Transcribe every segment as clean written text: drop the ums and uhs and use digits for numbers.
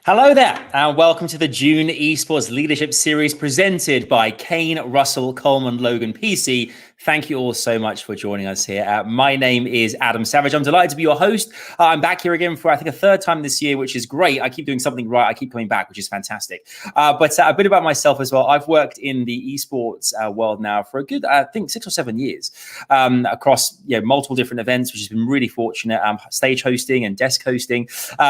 Hello there, and welcome to the June Esports Leadership Series presented by Kane, Russell, Coleman, Logan, PC. Thank you all so much for joining us here. My name is Adam Savage. I'm delighted to be your host. I'm back here again for, I think, a third time this year, which is great. I keep doing something right. I keep coming back, which is fantastic. But a bit about myself as well. I've worked in the esports world now for a good, I think, 6 or 7 years across multiple different events, which has been really fortunate. Stage hosting and desk hosting.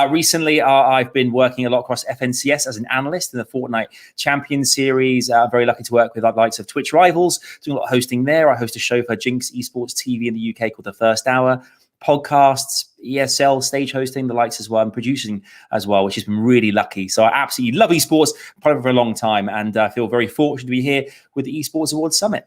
Recently, I've been working a lot across FNCS as an analyst in the Fortnite Champions Series. Very lucky to work with the likes of Twitch Rivals, doing a lot of hosting there. I host a show for Jinx Esports TV in the UK called The First Hour. Podcasts, ESL, stage hosting, the likes as well, and producing as well, which has been really lucky. So I absolutely love esports, probably for a long time, and I feel very fortunate to be here with the Esports Awards Summit.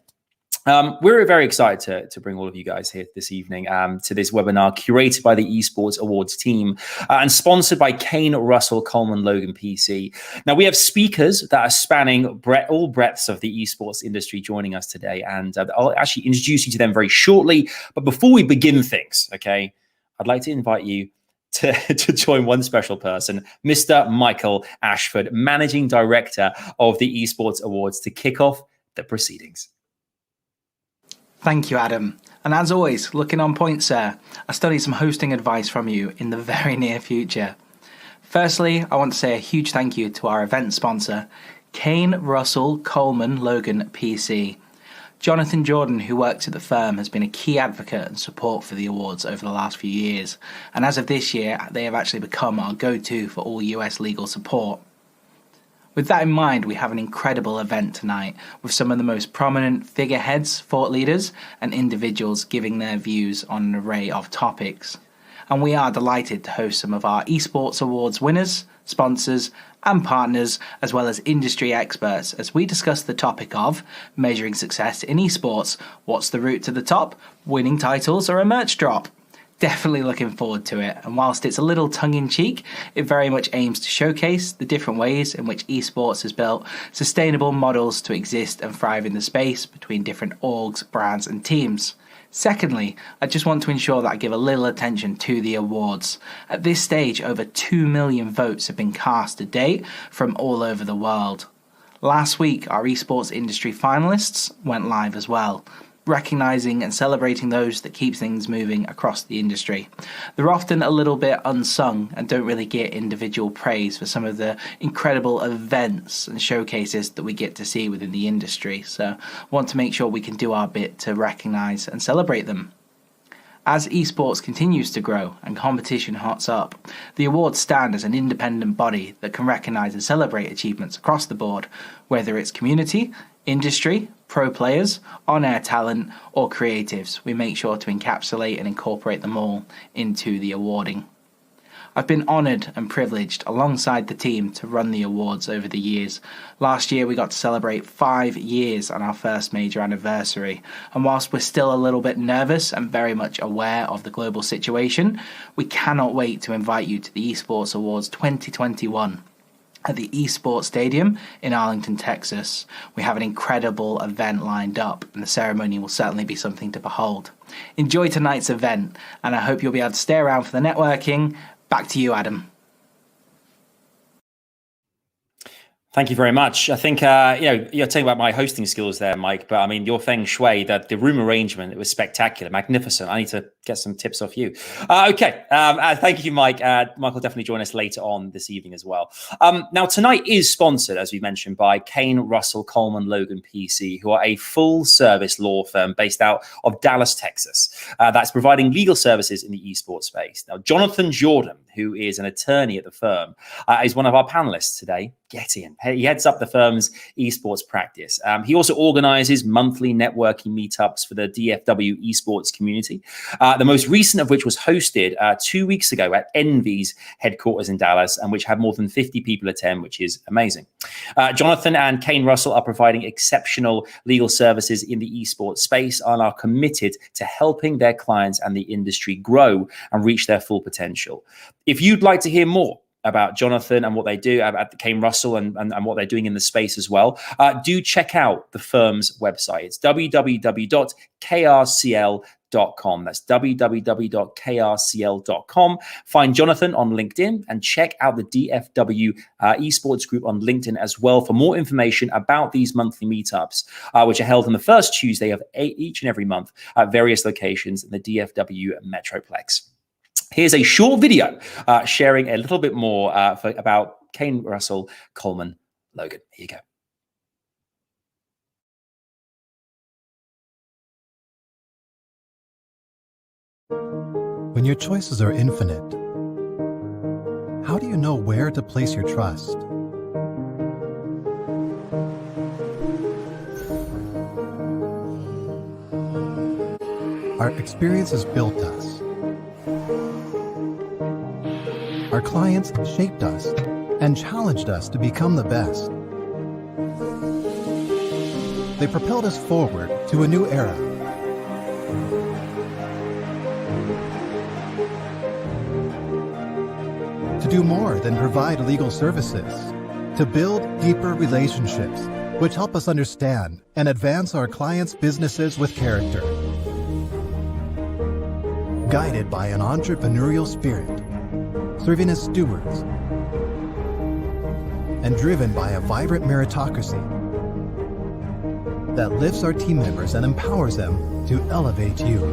We're very excited to bring all of you guys here this evening to this webinar curated by the Esports Awards team and sponsored by Kane, Russell, Coleman, Logan, PC. Now, we have speakers that are spanning all breadths of the esports industry joining us today, and I'll actually introduce you to them very shortly. But before we begin things, okay, I'd like to invite you to join one special person, Mr. Michael Ashford, Managing Director of the Esports Awards, to kick off the proceedings. Thank you, Adam. And as always, looking on point, sir, I studied some hosting advice from you in the very near future. Firstly, I want to say a huge thank you to our event sponsor, Kane, Russell, Coleman, Logan, PC. Johnathan Jordan, who works at the firm, has been a key advocate and support for the awards over the last few years. And as of this year, they have actually become our go-to for all US legal support. With that in mind, we have an incredible event tonight with some of the most prominent figureheads, thought leaders, and individuals giving their views on an array of topics. And we are delighted to host some of our Esports Awards winners, sponsors, and partners, as well as industry experts, as we discuss the topic of measuring success in esports. What's the route to the top? Winning titles or a merch drop? Definitely looking forward to it, and whilst it's a little tongue-in-cheek, it very much aims to showcase the different ways in which esports has built sustainable models to exist and thrive in the space between different orgs, brands and teams. Secondly, I just want to ensure that I give a little attention to the awards. At this stage, over 2 million votes have been cast to date from all over the world. Last week, our esports industry finalists went live as well, recognising and celebrating those that keep things moving across the industry. They're often a little bit unsung and don't really get individual praise for some of the incredible events and showcases that we get to see within the industry. So I want to make sure we can do our bit to recognise and celebrate them. As esports continues to grow and competition hots up, the awards stand as an independent body that can recognise and celebrate achievements across the board, whether it's community, industry, pro players, on-air talent, or creatives. We make sure to encapsulate and incorporate them all into the awarding. I've been honoured and privileged alongside the team to run the awards over the years. Last year we got to celebrate 5 years on our first major anniversary, and whilst we're still a little bit nervous and very much aware of the global situation, we cannot wait to invite you to the Esports Awards 2021. At the Esports Stadium in Arlington, Texas. We have an incredible event lined up, and the ceremony will certainly be something to behold. Enjoy tonight's event, and I hope you'll be able to stay around for the networking. Back to you, Adam. Thank you very much. I think, you're talking about my hosting skills there, Mike, but I mean, your feng shui, that the room arrangement, it was spectacular, magnificent. I need to get some tips off you. Okay. Thank you, Mike. Mike will definitely join us later on this evening as well. Now, tonight is sponsored, as we mentioned, by Kane, Russell, Coleman, Logan, PC, who are a full-service law firm based out of Dallas, Texas, that's providing legal services in the esports space. Now, Johnathan Jordan, who is an attorney at the firm, is one of our panelists today. Get in. He heads up the firm's esports practice. He also organizes monthly networking meetups for the DFW esports community. The most recent of which was hosted 2 weeks ago at Envy's headquarters in Dallas, and which had more than 50 people attend, which is amazing. Johnathan and Kane Russell are providing exceptional legal services in the esports space and are committed to helping their clients and the industry grow and reach their full potential. If you'd like to hear more about Johnathan and what they do at Kane Russell and what they're doing in the space as well, do check out the firm's website. It's www.krcl.com. That's www.krcl.com. Find Johnathan on LinkedIn and check out the DFW Esports group on LinkedIn as well for more information about these monthly meetups, which are held on the first Tuesday of each and every month at various locations in the DFW Metroplex. Here's a short video sharing a little bit more about Kane, Russell, Coleman, Logan. Here you go. When your choices are infinite, how do you know where to place your trust? Our experiences built us. Our clients shaped us and challenged us to become the best. They propelled us forward to a new era. To do more than provide legal services, to build deeper relationships, which help us understand and advance our clients' businesses with character. Guided by an entrepreneurial spirit, serving as stewards, and driven by a vibrant meritocracy that lifts our team members and empowers them to elevate you.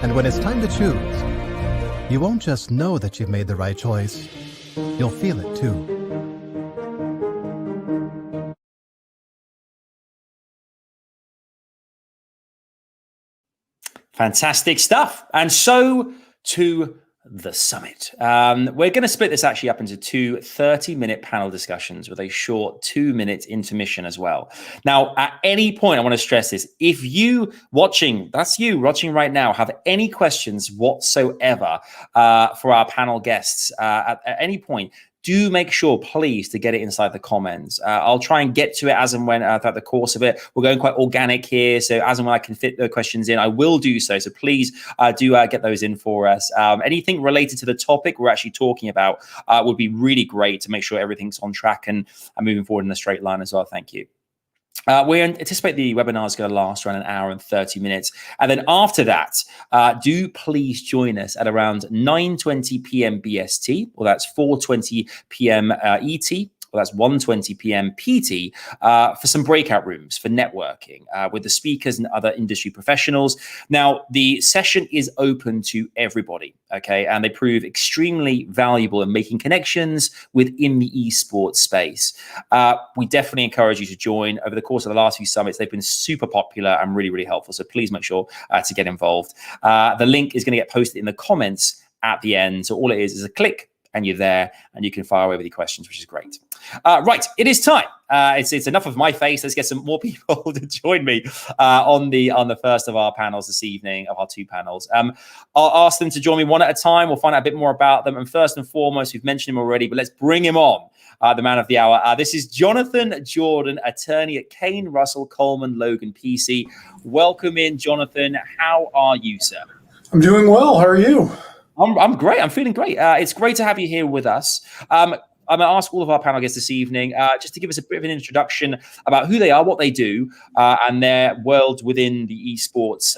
And when it's time to choose, you won't just know that you've made the right choice, you'll feel it too. Fantastic stuff. And so to the summit. We're going to split this actually up into two 30-minute panel discussions with a short 2-minute intermission as well. Now, at any point, I want to stress this. If you watching, that's you watching right now, have any questions whatsoever for our panel guests at any point, do make sure, please, to get it inside the comments. I'll try and get to it as and when throughout the course of it. We're going quite organic here, so as and when I can fit the questions in, I will do so. So please do get those in for us. Anything related to the topic we're actually talking about would be really great to make sure everything's on track and moving forward in a straight line as well. Thank you. We anticipate the webinar is going to last around 1 hour and 30 minutes. And then after that, do please join us at around 9:20 p.m. BST, or that's 4:20 p.m. ET. Well, that's 1:20 p.m. PT for some breakout rooms for networking with the speakers and other industry professionals. Now, the session is open to everybody, okay? And they prove extremely valuable in making connections within the esports space. We definitely encourage you to join. Over the course of the last few summits, they've been super popular and really, really helpful. So please make sure to get involved. The link is going to get posted in the comments at the end. So all it is a click and you're there and you can fire away with your questions, which is great. Right, it is time. It's enough of my face. Let's get some more people to join me on the first of our panels this evening, of our two panels. I'll ask them to join me one at a time. We'll find out a bit more about them. And first and foremost, we've mentioned him already, but let's bring him on, the man of the hour. This is Johnathan Jordan, attorney at Kane, Russell, Coleman, Logan, PC. Welcome in, Johnathan. How are you, sir? I'm doing well. How are you? I'm great. I'm feeling great. It's great to have you here with us. I'm going to ask all of our panel guests this evening just to give us a bit of an introduction about who they are, what they do, and their world within the esports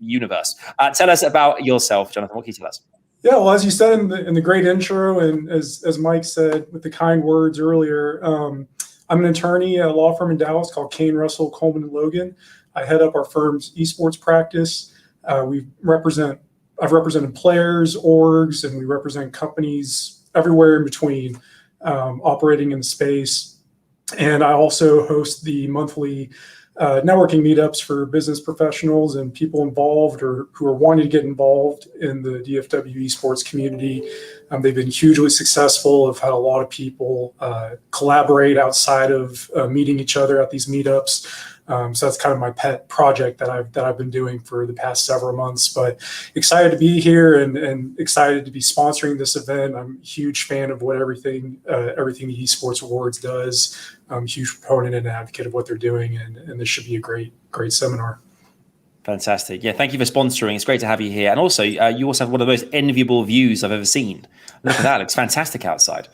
universe. Tell us about yourself, Johnathan. What can you tell us? Yeah, well, as you said in the great intro, and as Mike said with the kind words earlier, I'm an attorney at a law firm in Dallas called Kane, Russell, Coleman, and Logan. I head up our firm's esports practice. I've represented players, orgs, and we represent companies everywhere in between operating in the space. And I also host the monthly networking meetups for business professionals and people involved or who are wanting to get involved in the DFW esports community. They've been hugely successful. I've had a lot of people collaborate outside of meeting each other at these meetups. So that's kind of my pet project that I've been doing for the past several months. But excited to be here and excited to be sponsoring this event. I'm a huge fan of what everything the Esports Awards does. I'm a huge proponent and advocate of what they're doing, and this should be a great seminar. Fantastic. Yeah, thank you for sponsoring. It's great to have you here. And also, you also have one of the most enviable views I've ever seen. Look at that. It looks fantastic outside.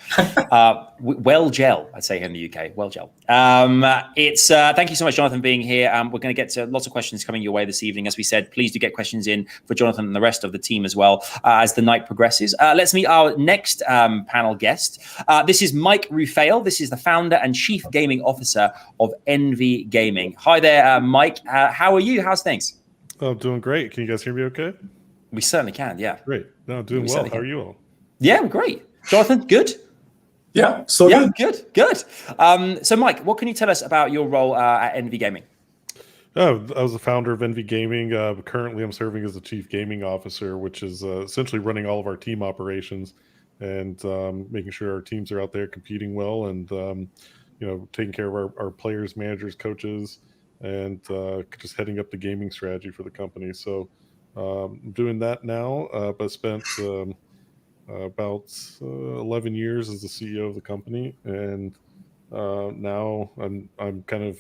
Well gel, I'd say, here in the UK. Well gel. Thank you so much, Johnathan, being here. We're going to get to lots of questions coming your way this evening. As we said, please do get questions in for Johnathan and the rest of the team as well as the night progresses. Let's meet our next panel guest. This is Mike Rufail. This is the founder and chief gaming officer of Envy Gaming. Hi there, Mike. How are you? How's things? Oh, doing great. Can you guys hear me okay? We certainly can, yeah. Great. No, doing well. How are you all? Yeah, great. Jonathan, good? Yeah, so good. So, Mike, what can you tell us about your role at Envy Gaming? Oh, I was the founder of Envy Gaming. Currently, I'm serving as the chief gaming officer, which is essentially running all of our team operations and making sure our teams are out there competing well and, taking care of our players, managers, coaches, and just heading up the gaming strategy for the company. So I'm doing that now, but spent about 11 years as the CEO of the company. And now I'm kind of,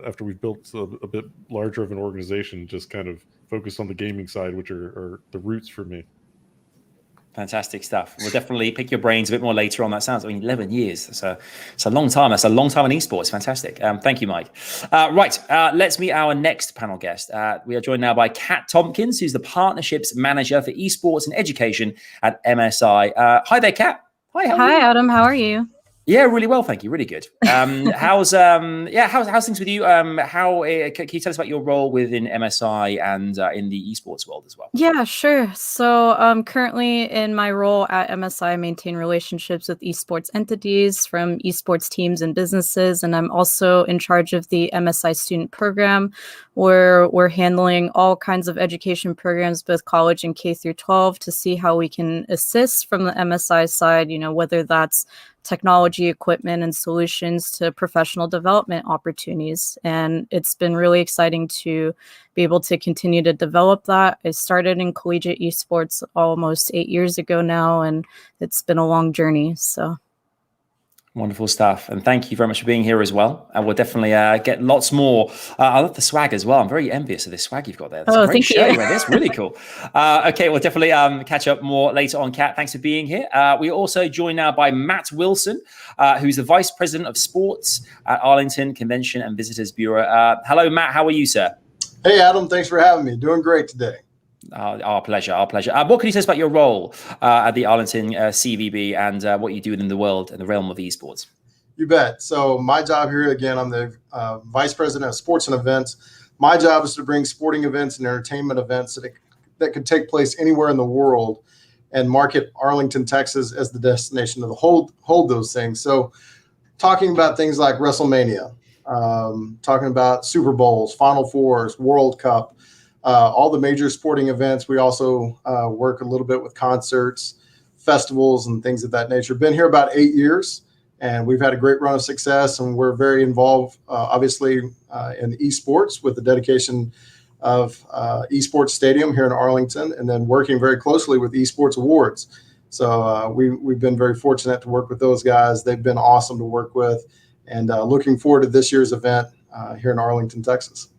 after we've built a bit larger of an organization, just kind of focused on the gaming side, which are the roots for me. Fantastic stuff. We'll definitely pick your brains a bit more later on. That sounds, 11 years. It's a long time. That's a long time in esports. Fantastic. Thank you, Mike. Right. Let's meet our next panel guest. We are joined now by Kat Tompkins, who's the partnerships manager for esports and education at MSI. Hi there, Kat. Hi, Adam. How are you? Yeah, really well, thank you. Really good. How's things with you? Can you tell us about your role within MSI and in the esports world as well? Yeah, sure. So currently in my role at MSI, I maintain relationships with esports entities from esports teams and businesses, and I'm also in charge of the MSI student program, where we're handling all kinds of education programs, both college and K through 12, to see how we can assist from the MSI side. Whether that's technology, equipment, and solutions to professional development opportunities. And it's been really exciting to be able to continue to develop that. I started in collegiate esports almost 8 years ago now, and it's been a long journey. So wonderful stuff. And thank you very much for being here as well. And we'll definitely get lots more. I love the swag as well. I'm very envious of this swag you've got there. That's a great shirt. That's really cool. Okay, we'll definitely catch up more later on, Kat. Thanks for being here. We're also joined now by Matt Wilson, who's the Vice President of Sports at Arlington Convention and Visitors Bureau. Hello, Matt. How are you, sir? Hey, Adam. Thanks for having me. Doing great today. Our pleasure. What can you tell us about your role at the Arlington CVB and what you do within the world and the realm of esports? You bet. So my job here, again, I'm the Vice President of Sports and Events. My job is to bring sporting events and entertainment events that could take place anywhere in the world and market Arlington, Texas as the destination to hold those things. So talking about things like WrestleMania, talking about Super Bowls, Final Fours, World Cup, all the major sporting events. We also work a little bit with concerts, festivals, and things of that nature. Been here about 8 years, and we've had a great run of success, and we're very involved, obviously, in esports with the dedication of Esports Stadium here in Arlington, and then working very closely with Esports Awards. So we've been very fortunate to work with those guys. They've been awesome to work with, and looking forward to this year's event here in Arlington, Texas.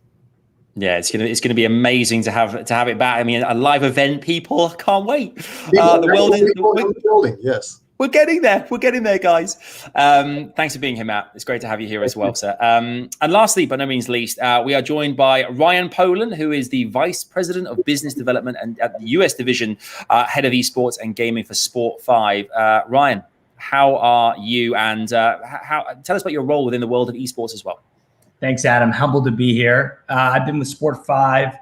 Yeah, it's gonna be amazing to have it back. I mean, a live event, people can't wait. Yes. We're getting there, guys. Thanks for being here, Matt. It's great to have you here as well, sir. And lastly, but no means least, we are joined by Ryan Polun, who is the Vice President of Business Development and at the US Division, Head of Esports and Gaming for SPORTFIVE. Ryan, how are you? And tell us about your role within the world of esports as well. Thanks, Adam. Humbled to be here. I've been with SPORTFIVE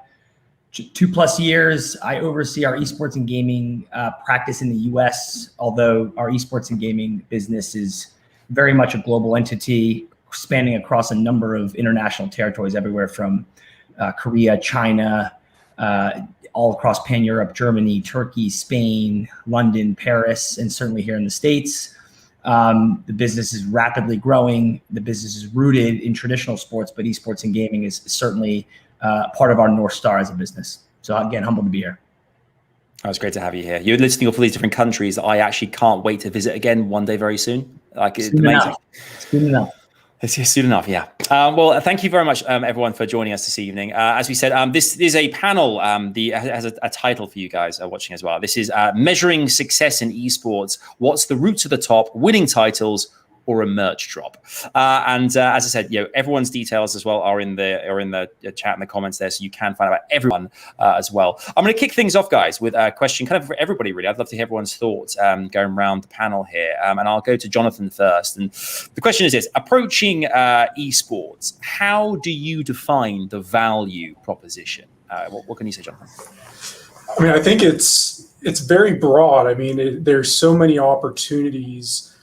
2+ years. I oversee our esports and gaming practice in the US, although our esports and gaming business is very much a global entity spanning across a number of international territories, everywhere from Korea, China, all across Pan-Europe, Germany, Turkey, Spain, London, Paris, and certainly here in the States. The business is rapidly growing. The business is rooted in traditional sports, but esports and gaming is certainly part of our North Star as a business. So again, humbled to be here. Oh, it's great to have you here. You're listing off all these different countries that I actually can't wait to visit again one day very soon. Like, it's amazing. Soon enough. It's soon enough, yeah. Well, thank you very much, everyone, for joining us this evening. As we said, this is a panel has a title for you guys watching as well. This is Measuring Success in Esports. What's the route to the top? Winning titles or a merch drop? As I said, everyone's details as well are in the chat and the comments there, so you can find out everyone as well. I'm going to kick things off, guys, with a question kind of for everybody, really. I'd love to hear everyone's thoughts going around the panel here. And I'll go to Johnathan first. And the question is this: approaching esports, how do you define the value proposition? What can you say, Johnathan? I mean, I think it's very broad. I mean, there's so many opportunities,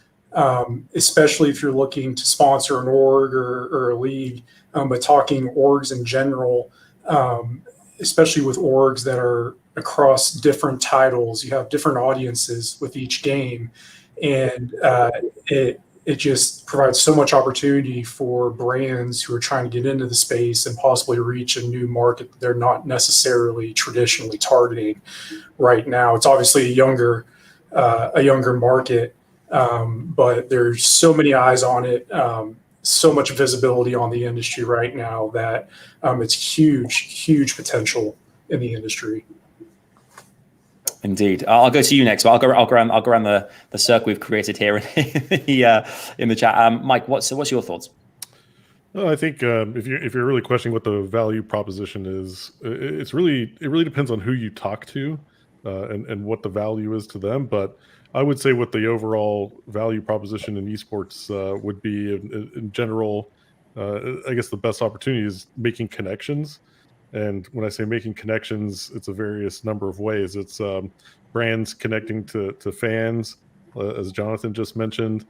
especially if you're looking to sponsor an org or a league, but talking orgs in general, especially with orgs that are across different titles, you have different audiences with each game, and it just provides so much opportunity for brands who are trying to get into the space and possibly reach a new market that they're not necessarily traditionally targeting right now. It's obviously a younger market. But there's so many eyes on it, so much visibility on the industry right now that it's huge potential in the industry. Indeed, I'll go to you next. Well, I'll go around the circle we've created here in the chat. Mike, what's your thoughts? Well, I think if you're really questioning what the value proposition is, it really depends on who you talk to and what the value is to them. But I would say what the overall value proposition in esports would be in general. I guess the best opportunity is making connections. And when I say making connections, it's a various number of ways. It's brands connecting to fans, as Johnathan just mentioned.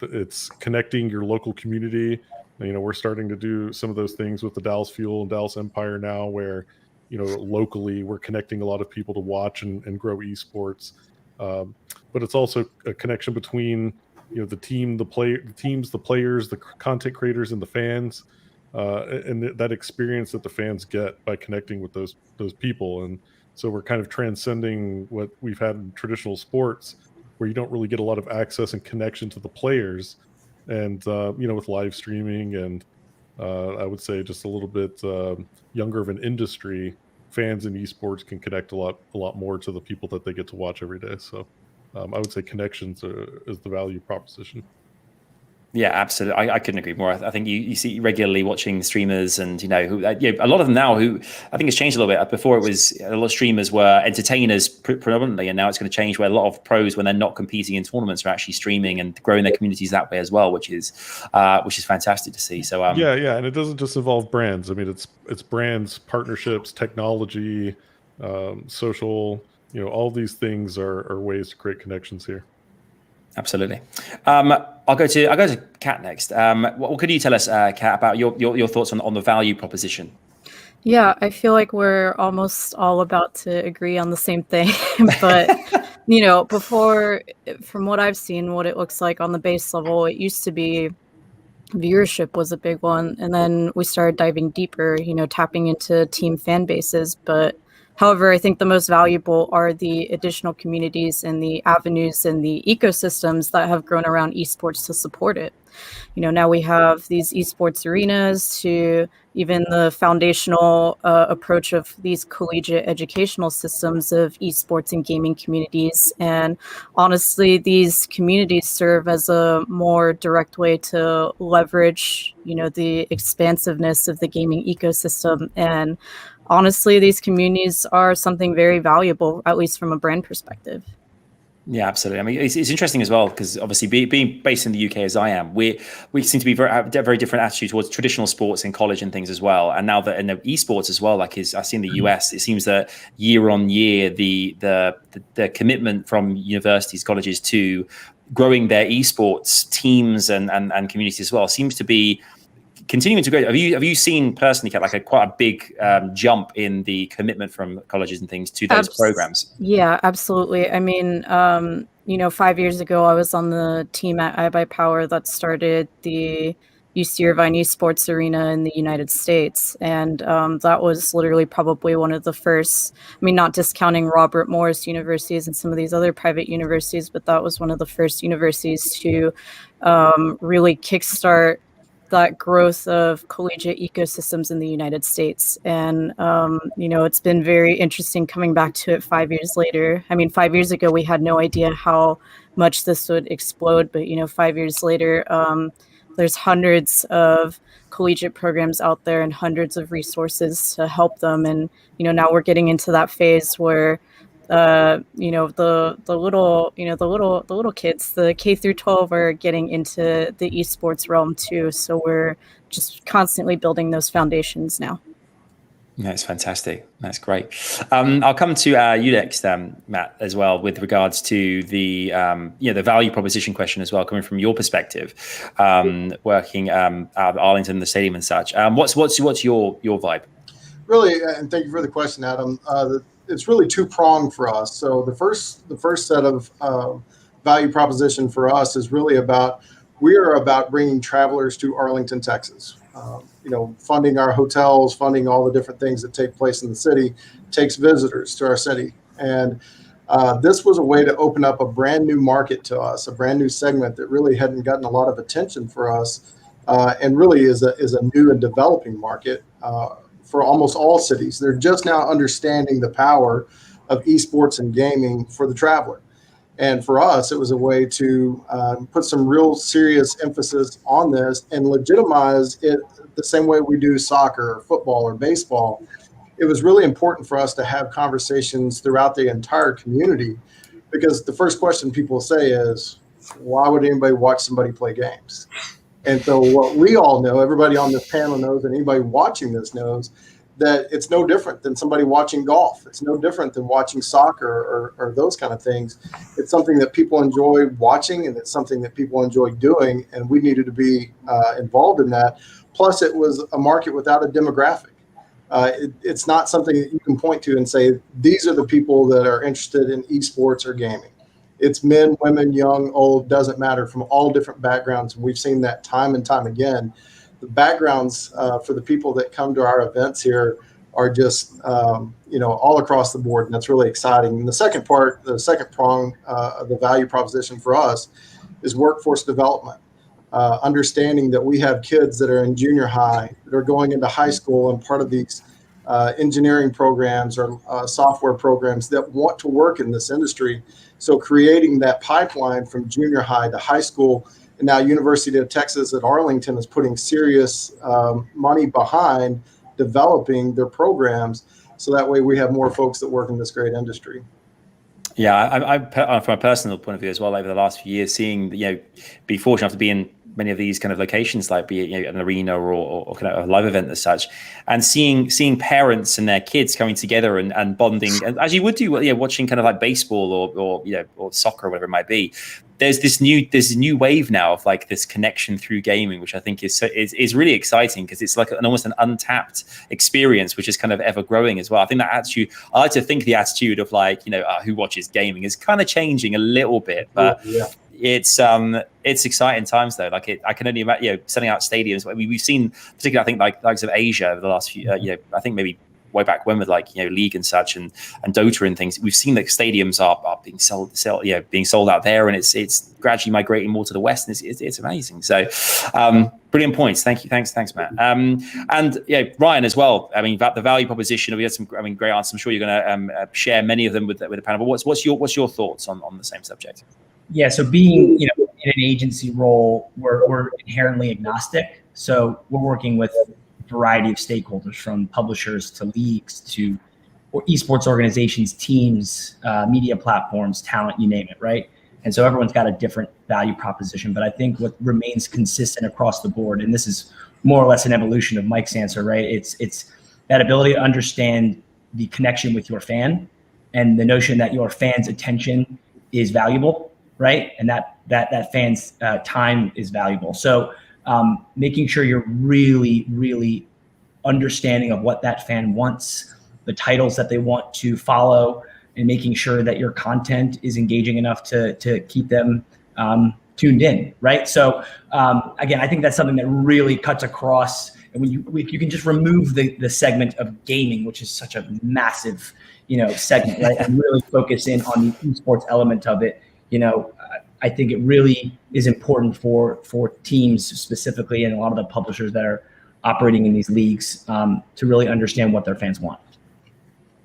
It's connecting your local community. We're starting to do some of those things with the Dallas Fuel and Dallas Empire now, where locally we're connecting a lot of people to watch and grow esports. But it's also a connection between the teams, the players, the content creators, and the fans, and that experience that the fans get by connecting with those people. And so we're kind of transcending what we've had in traditional sports, where you don't really get a lot of access and connection to the players. And with live streaming and I would say just a little bit younger of an industry, fans in esports can connect a lot more to the people that they get to watch every day. So I would say connections is the value proposition. Yeah, absolutely. I couldn't agree more. I think you see regularly watching streamers, and who a lot of them now, who I think it's changed a little bit. Before, it was a lot of streamers were entertainers predominantly, and now it's going to change where a lot of pros, when they're not competing in tournaments, are actually streaming and growing their communities that way as well, which is fantastic to see. So yeah, and it doesn't just involve brands. I mean, it's brands, partnerships, technology, social. All these things are ways to create connections here. Absolutely. I'll go to Kat next. What could you tell us, Kat, about your thoughts on the value proposition? Yeah, I feel like we're almost all about to agree on the same thing. But, before, from what I've seen, what it looks like on the base level, it used to be viewership was a big one. And then we started diving deeper, tapping into team fan bases. But however, I think the most valuable are the additional communities and the avenues and the ecosystems that have grown around esports to support it. Now we have these esports arenas, to even the foundational approach of these collegiate educational systems of esports and gaming communities. And honestly, these communities serve as a more direct way to leverage, the expansiveness of the gaming ecosystem. And honestly, these communities are something very valuable, at least from a brand perspective. Yeah, absolutely. I mean, it's interesting as well, because obviously being based in the UK as I am, we seem to be have a very different attitude towards traditional sports in college and things as well. And now that in the esports as well, like I see in the US, it seems that year on year, the commitment from universities, colleges to growing their esports teams and communities as well seems to be continuing to grow. Have you seen personally, Kat, like quite a big jump in the commitment from colleges and things to those programs? Yeah, absolutely. I mean, 5 years ago, I was on the team at iBuyPower that started the UC Irvine Esports Arena in the United States. And that was literally probably one of the first, I mean, not discounting Robert Morris universities and some of these other private universities, but that was one of the first universities to really kickstart that growth of collegiate ecosystems in the United States. And, it's been very interesting coming back to it 5 years later. I mean, 5 years ago, we had no idea how much this would explode, but, 5 years later, there's hundreds of collegiate programs out there and hundreds of resources to help them. And, now we're getting into that phase where the little kids, the K through 12 are getting into the esports realm too. So we're just constantly building those foundations now. That's fantastic. That's great. I'll come to you next, Matt, as well, with regards to the the value proposition question as well, coming from your perspective, working out of Arlington, the stadium and such. What's your vibe? Really, and thank you for the question, Adam. It's really two-pronged for us. So the first set of value proposition for us is really about, we are about bringing travelers to Arlington, Texas. Funding our hotels, funding all the different things that take place in the city, takes visitors to our city. And this was a way to open up a brand new market to us, a brand new segment that really hadn't gotten a lot of attention for us, and really is a new and developing market for almost all cities. They're just now understanding the power of esports and gaming for the traveler. And for us, it was a way to put some real serious emphasis on this and legitimize it the same way we do soccer or football or baseball. It was really important for us to have conversations throughout the entire community, because the first question people say is, why would anybody watch somebody play games? And so what we all know, everybody on this panel knows, and anybody watching this knows, that it's no different than somebody watching golf. It's no different than watching soccer or those kind of things. It's something that people enjoy watching, and it's something that people enjoy doing, and we needed to be involved in that. Plus, it was a market without a demographic. It's not something that you can point to and say, these are the people that are interested in esports or gaming. It's men, women, young, old, doesn't matter, from all different backgrounds. We've seen that time and time again. The backgrounds for the people that come to our events here are just, all across the board, and that's really exciting. And the second prong of the value proposition for us is workforce development. Understanding that we have kids that are in junior high, that are going into high school and part of these engineering programs or software programs that want to work in this industry. So creating that pipeline from junior high to high school, and now University of Texas at Arlington is putting serious money behind developing their programs, so that way we have more folks that work in this great industry. Yeah, I from a personal point of view as well, over the last few years, seeing, be fortunate enough to be in many of these kind of locations, like be it an arena or kind of a live event as such, and seeing parents and their kids coming together and bonding, and as you would do, watching kind of like baseball or soccer or whatever it might be. There's this new wave now of like this connection through gaming, which I think is really exciting, because it's like almost an untapped experience, which is kind of ever growing as well. I think that attitude, I like to think the attitude of like, who watches gaming is kind of changing a little bit, but it's exciting times though. Like I can only imagine, selling out stadiums. We've seen, particularly I think like likes of Asia over the last few, I think maybe way back when with like League and such and Dota and things, we've seen that stadiums are being sold out there, and it's gradually migrating more to the West, and it's amazing. So brilliant points. Thanks Matt. And Ryan as well. I mean, about the value proposition, we had some great answers. I'm sure you're going to share many of them with the panel. But what's your thoughts on the same subject? Yeah, so being in an agency role, we're inherently agnostic. So we're working with a variety of stakeholders, from publishers to leagues to esports organizations, teams, media platforms, talent, you name it, right? And so everyone's got a different value proposition. But I think what remains consistent across the board, and this is more or less an evolution of Mike's answer, right? It's that ability to understand the connection with your fan and the notion that your fan's attention is valuable, right? And that fan's time is valuable. So making sure you're really, really understanding of what that fan wants, the titles that they want to follow, and making sure that your content is engaging enough to keep them tuned in, right? So again, I think that's something that really cuts across. And if you can just remove the segment of gaming, which is such a massive, segment, right, and really focus in on the esports element of it, I think it really is important for teams specifically, and a lot of the publishers that are operating in these leagues to really understand what their fans want.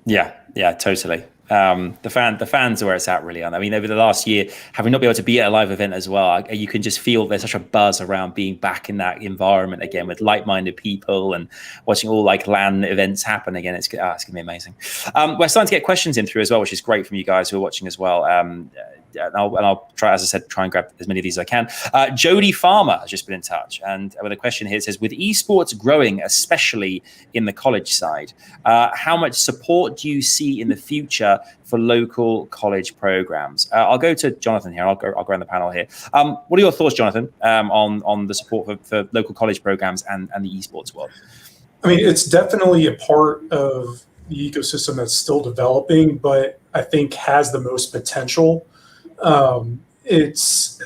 Yeah, totally. The fans are where it's at, really. I mean, over the last year, having not been able to be at a live event as well, you can just feel there's such a buzz around being back in that environment again with like-minded people and watching all like LAN events happen again. It's going to be amazing. We're starting to get questions in through as well, which is great from you guys who are watching as well. And I'll try, as I said, try and grab as many of these as I can. Jody Farmer has just been in touch, and with a question here, it says, with esports growing, especially in the college side, how much support do you see in the future for local college programs? I'll go to Johnathan here. I'll go around the panel here. What are your thoughts, Johnathan, on the support for local college programs and the esports world? I mean, it's definitely a part of the ecosystem that's still developing, but I think has the most potential. There's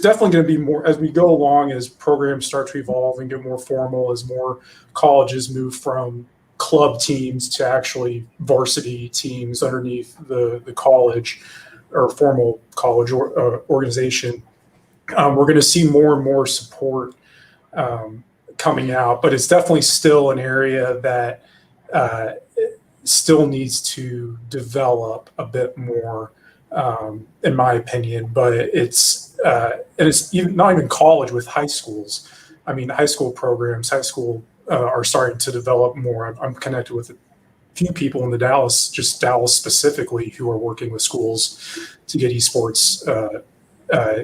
definitely going to be more as we go along, as programs start to evolve and get more formal, as more colleges move from club teams to actually varsity teams underneath the college or formal college organization. We're going to see more and more support coming out, but it's definitely still an area that still needs to develop a bit more. In my opinion, but it's even not even college, with high schools. I mean, high school programs, are starting to develop more. I'm connected with a few people in Dallas specifically, who are working with schools to get esports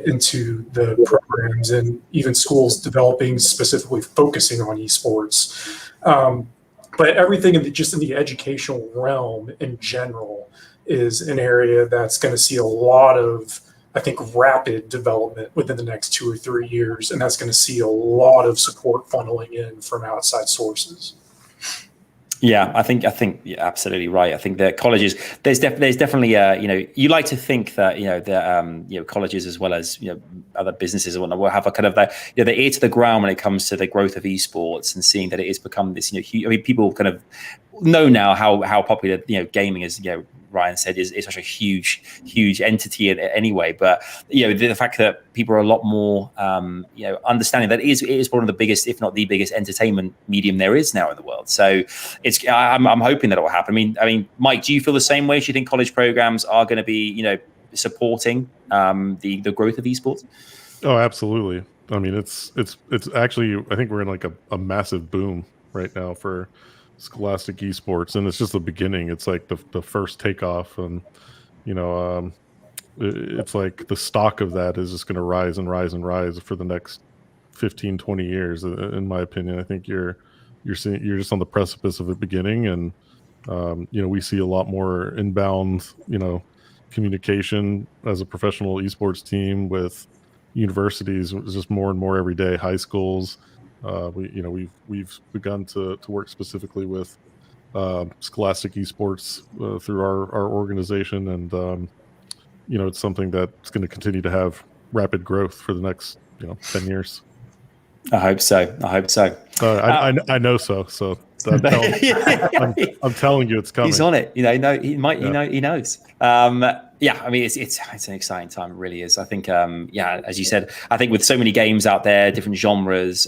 into the programs, and even schools developing specifically focusing on esports. But everything in the educational realm in general is an area that's going to see a lot of, I think, rapid development within the next 2 or 3 years, and that's going to see a lot of support funneling in from outside sources. Yeah, I think you're absolutely right. I think that colleges, there's definitely you like to think that colleges as well as other businesses and whatnot will have a kind of the ear to the ground when it comes to the growth of esports, and seeing that it has become this huge. I mean, people kind of know now how popular gaming is. Ryan said is such a huge entity anyway, but the fact that people are a lot more understanding that it is one of the biggest, if not the biggest, entertainment medium there is now in the world. So I'm hoping that it will happen. I mean, Mike, do you feel the same way? Do you think college programs are going to be supporting the growth of esports? Oh, absolutely. I mean, it's actually, I think we're in like a massive boom right now for scholastic esports, and it's just the beginning. It's like the first takeoff, and it's like the stock of that is just going to rise and rise and rise for the next 15-20 years, in my opinion. I think you're just on the precipice of it beginning, and we see a lot more inbound communication as a professional esports team with universities, just more and more every day, high schools. We've begun to work specifically with scholastic esports through our organization, and it's something that's going to continue to have rapid growth for the next 10 years. I hope so. I know so. So I'm telling you, it's coming. He's on it. He knows. Yeah, I mean, it's an exciting time. It really is. I think, as you said, I think with so many games out there, different genres,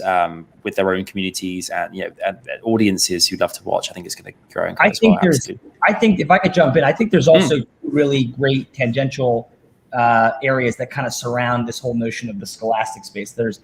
with their own communities and audiences who love to watch, I think it's going to grow. I think if I could jump in, I think there's also really great tangential areas that kind of surround this whole notion of the scholastic space. There's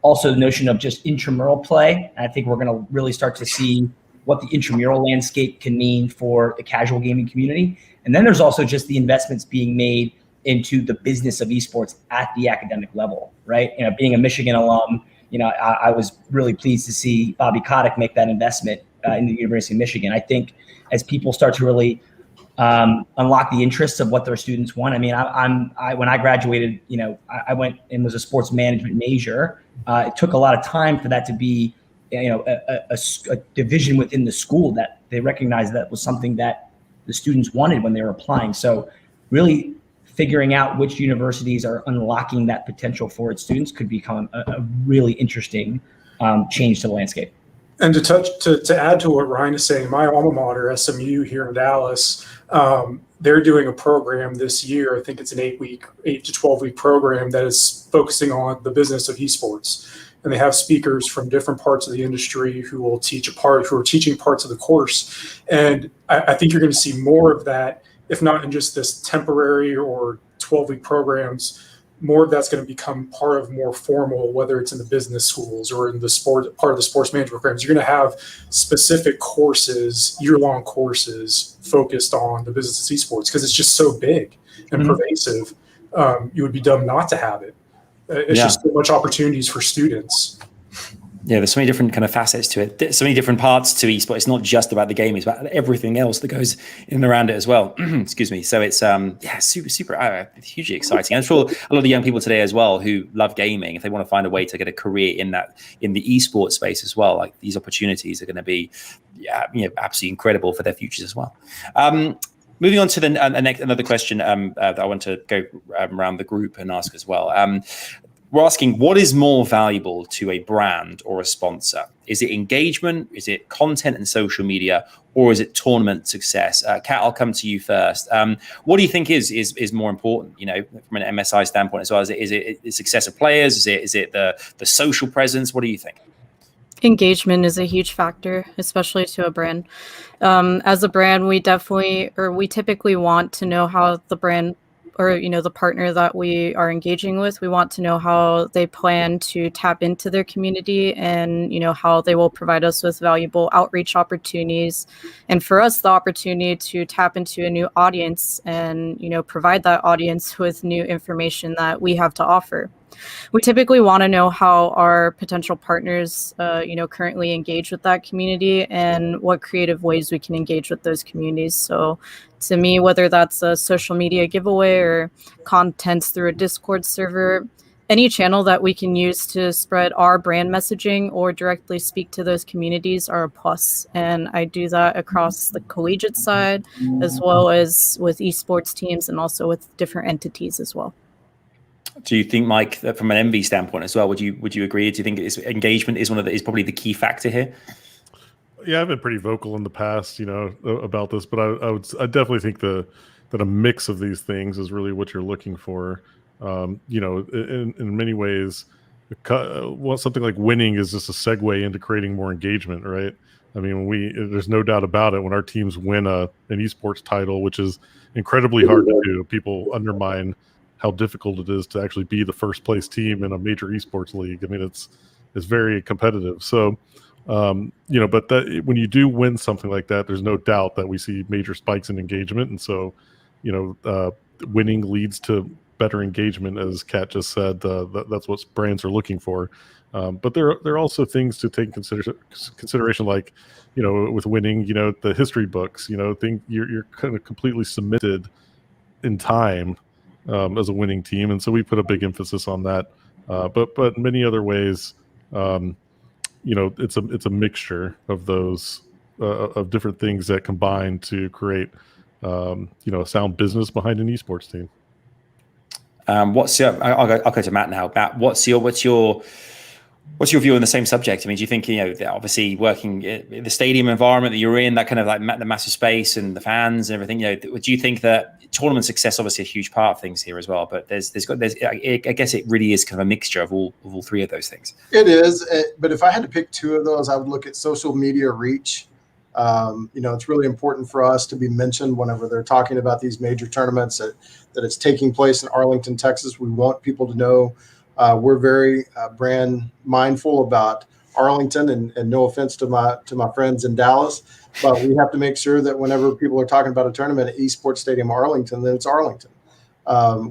also the notion of just intramural play. And I think we're going to really start to see what the intramural landscape can mean for the casual gaming community. And then there's also just the investments being made into the business of esports at the academic level, right? Being a Michigan alum, I was really pleased to see Bobby Kotick make that investment in the University of Michigan. I think as people start to really unlock the interests of what their students want. I mean, when I graduated, I went and was a sports management major. It took a lot of time for that to be, a division within the school that they recognized that was something that the students wanted when they were applying. So really figuring out which universities are unlocking that potential for its students could become a really interesting change to the landscape. And to add to what Ryan is saying, my alma mater, SMU here in Dallas, they're doing a program this year. I think it's an 8 to 12 week program that is focusing on the business of esports. And they have speakers from different parts of the industry who are teaching parts of the course. And I think you're going to see more of that, if not in just this temporary or 12-week programs. More of that's going to become part of more formal, whether it's in the business schools or in the part of the sports management programs. You're going to have specific courses, year-long courses focused on the business of esports because it's just so big and pervasive. You would be dumb not to have it. It's just so much opportunities for students. Yeah, there's so many different kind of facets to it. So many different parts to esports. It's not just about the game; it's about everything else that goes in and around it as well. Excuse me. So it's super hugely exciting. I'm sure a lot of young people today as well who love gaming, if they want to find a way to get a career in the esports space as well, like these opportunities are going to be absolutely incredible for their futures as well. Moving on to another question that I want to go around the group and ask as well. We're asking, what is more valuable to a brand or a sponsor? Is it engagement? Is it content and social media? Or is it tournament success? Kat, I'll come to you first. What do you think is more important, from an MSI standpoint as well? Is it the success of players? Is it the social presence? What do you think? Engagement is a huge factor, especially to a brand. As a brand, we typically want to know how the brand or the partner that we are engaging with, we want to know how they plan to tap into their community and how they will provide us with valuable outreach opportunities, and for us the opportunity to tap into a new audience and provide that audience with new information that we have to offer. We typically want to know how our potential partners currently engage with that community and what creative ways we can engage with those communities. So to me, whether that's a social media giveaway or contents through a Discord server, any channel that we can use to spread our brand messaging or directly speak to those communities are a plus. And I do that across the collegiate side as well as with esports teams and also with different entities as well. Do you think, Mike, that from an MV standpoint as well, would you agree? Do you think engagement is probably the key factor here? Yeah, I've been pretty vocal in the past, about this, but I definitely think that a mix of these things is really what you're looking for. In many ways, something like winning is just a segue into creating more engagement, right? I mean, there's no doubt about it. When our teams win an esports title, which is incredibly hard to do, people undermine how difficult it is to actually be the first place team in a major esports league. I mean, it's very competitive. So, but when you do win something like that, there's no doubt that we see major spikes in engagement. And so, winning leads to better engagement, as Kat just said. That's what brands are looking for. But there are also things to take consideration, like, with winning, the history books, you're kind of completely cemented in time as a winning team, and so we put a big emphasis on that. But in many other ways, it's a mixture of those of different things that combine to create a sound business behind an esports team. I'll go to Matt now. Matt, what's your view on the same subject? I mean, do you think, obviously working in the stadium environment that you're in, that kind of like the massive space and the fans and everything, do you think that tournament success, obviously a huge part of things here as well, but there's I guess it really is kind of a mixture of all three of those things. It is, but if I had to pick two of those, I would look at social media reach. It's really important for us to be mentioned whenever they're talking about these major tournaments that it's taking place in Arlington, Texas. We want people to know. We're very brand mindful about Arlington, and no offense to my friends in Dallas, but we have to make sure that whenever people are talking about a tournament at Esports Stadium Arlington, that it's Arlington.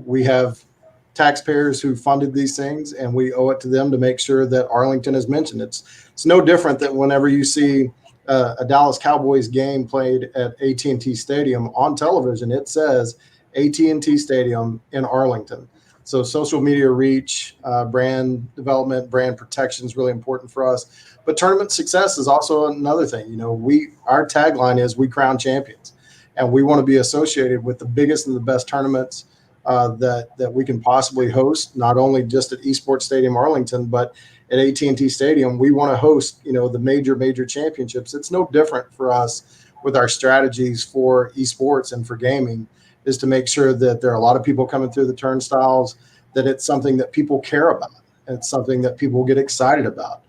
We have taxpayers who funded these things, and we owe it to them to make sure that Arlington is mentioned. It's no different than whenever you see a Dallas Cowboys game played at AT&T Stadium on television, it says AT&T Stadium in Arlington. So social media reach, brand development, brand protection is really important for us. But tournament success is also another thing. Our tagline is "We crown champions," and we want to be associated with the biggest and the best tournaments that we can possibly host, not only just at Esports Stadium Arlington, but at AT&T Stadium. We want to host, the major championships. It's no different for us with our strategies for esports and for gaming, is to make sure that there are a lot of people coming through the turnstiles, that it's something that people care about. It's something that people get excited about.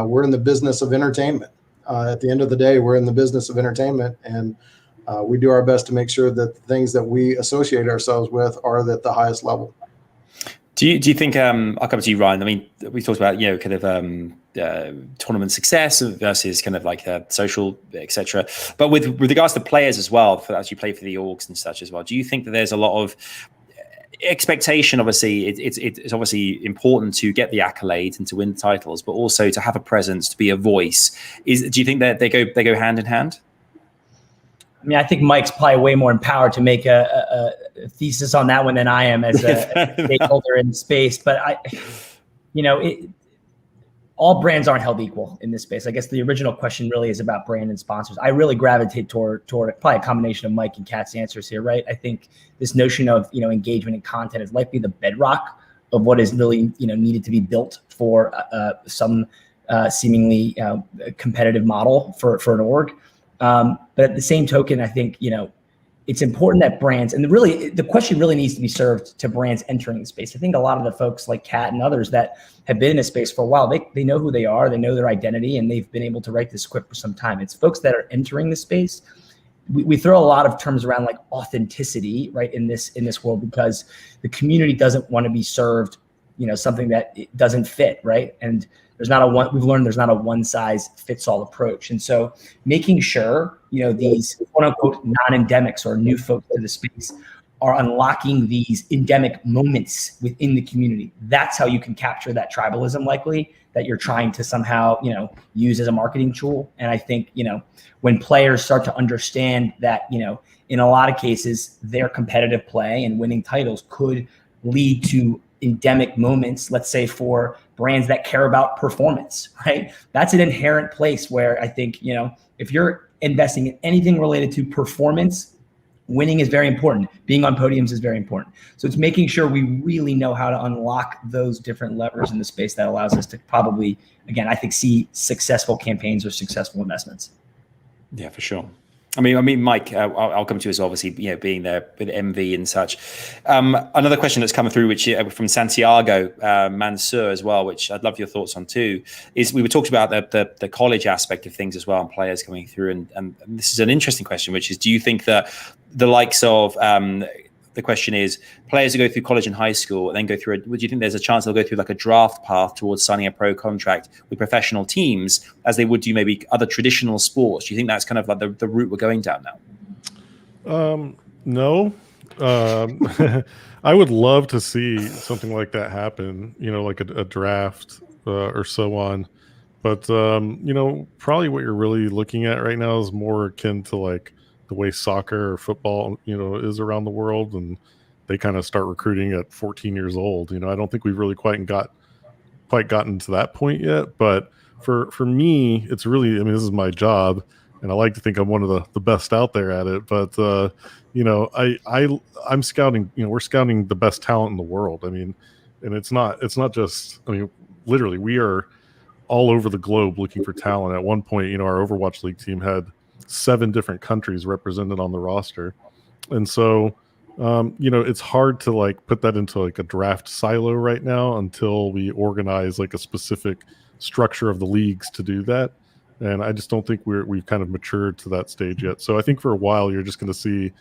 We're in the business of entertainment. At the end of the day, we're in the business of entertainment, and we do our best to make sure that the things that we associate ourselves with are at the highest level. Do you think, I'll come to you, Ryan. I mean, we talked about, kind of tournament success versus kind of like social, etc. But with regards to players as well, for as you play for the orgs and such as well, do you think that there's a lot of expectation? Obviously, it's obviously important to get the accolades and to win titles, but also to have a presence, to be a voice. Do you think that they go hand in hand? I mean, I think Mike's probably way more empowered to make a thesis on that one than I am as a stakeholder in the space. But all brands aren't held equal in this space. I guess the original question really is about brand and sponsors. I really gravitate toward probably a combination of Mike and Kat's answers here, right? I think this notion of engagement and content is likely the bedrock of what is really needed to be built for some seemingly competitive model for an org. But at the same token, I think, it's important that brands, and the question really needs to be served to brands entering the space. I think a lot of the folks like Kat and others that have been in the space for a while, they know who they are, they know their identity, and they've been able to write this script for some time. It's folks that are entering the space. We throw a lot of terms around like authenticity, right, in this world, because the community doesn't want to be served, something that it doesn't fit, right? And we've learned there's not a one size fits all approach. And so making sure, these quote unquote non-endemics or new folks to the space are unlocking these endemic moments within the community. That's how you can capture that tribalism likely that you're trying to somehow, use as a marketing tool. And I think, when players start to understand that, in a lot of cases, their competitive play and winning titles could lead to endemic moments, let's say for brands that care about performance, right? That's an inherent place where I think, if you're investing in anything related to performance, winning is very important. Being on podiums is very important. So it's making sure we really know how to unlock those different levers in the space that allows us to probably, again, I think, see successful campaigns or successful investments. Yeah, for sure. I mean, Mike, I'll come to you as obviously, being there with MV and such. Another question that's come through, which from Santiago Mansour as well, which I'd love your thoughts on too, is we were talking about the college aspect of things as well, and players coming through. And this is an interesting question, which is, do you think that the likes of the question is, players who go through college and high school and then go through, would you think there's a chance they'll go through like a draft path towards signing a pro contract with professional teams as they would do maybe other traditional sports? Do you think that's kind of like the route we're going down now? No. I would love to see something like that happen, like a draft or so on. But, probably what you're really looking at right now is more akin to like the way soccer or football, is around the world, and they kind of start recruiting at 14 years old. I don't think we've really quite gotten to that point yet. But for me, it's really, this is my job, and I like to think I'm one of the best out there at it. But I'm scouting. We're scouting the best talent in the world. And it's not just. Literally, we are all over the globe looking for talent. At one point, our Overwatch League team had 7 different countries represented on the roster. And so, it's hard to like put that into like a draft silo right now until we organize like a specific structure of the leagues to do that. And I just don't think we've kind of matured to that stage yet. So I think for a while, you're just going to see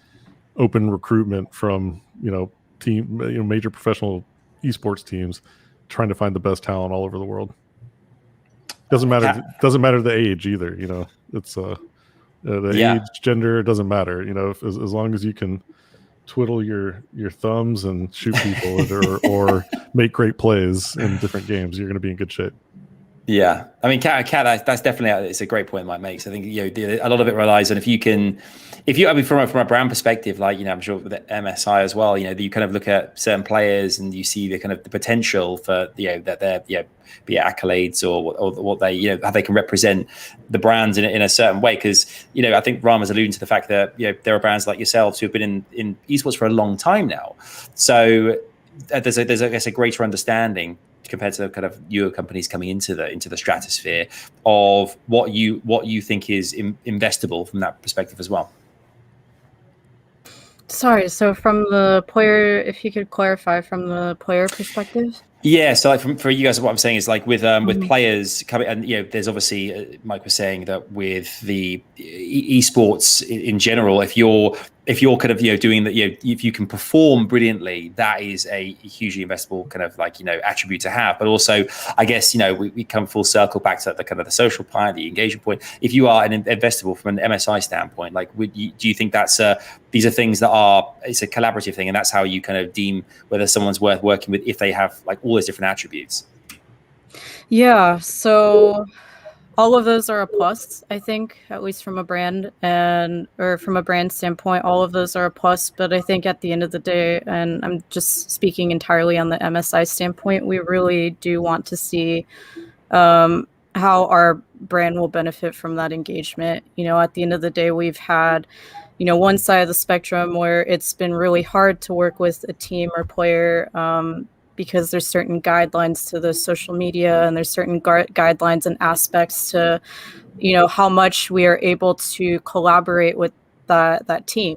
open recruitment from, major professional esports teams trying to find the best talent all over the world. Doesn't matter the age either. It's age, gender, it doesn't matter. As long as you can twiddle your thumbs and shoot people or make great plays in different games, you're going to be in good shape. Yeah, I mean, Kat, that's definitely, it's a great point Mike makes. I think a lot of it relies on if you, I mean, from a brand perspective, like I'm sure with the MSI as well, you kind of look at certain players and you see the kind of the potential for that they're be it accolades or what they how they can represent the brands in a certain way. Because I think Ram was alluding to the fact that there are brands like yourselves who have been in esports for a long time now, so there's I guess a greater understanding compared to kind of newer companies coming into the stratosphere of what you think is investable from that perspective as well. Sorry, so from the player, if you could clarify from the player perspective. Yeah, so like for you guys, what I'm saying is like with players coming, and there's obviously Mike was saying that with the esports in general, if you're kind of doing that, if you can perform brilliantly, that is a hugely investable kind of like attribute to have. But also, I guess we come full circle back to the kind of the social part, the engagement point. If you are an investable from an MSI standpoint, like do you think that's these are things that it's a collaborative thing, and that's how you kind of deem whether someone's worth working with if they have like all those different attributes? Yeah, so all of those are a plus, I think, at least from a brand or from a brand standpoint, all of those are a plus. But I think at the end of the day, and I'm just speaking entirely on the MSI standpoint, we really do want to see how our brand will benefit from that engagement. At the end of the day, we've had, one side of the spectrum where it's been really hard to work with a team or player because there's certain guidelines to the social media and there's certain guidelines and aspects to, how much we are able to collaborate with that team.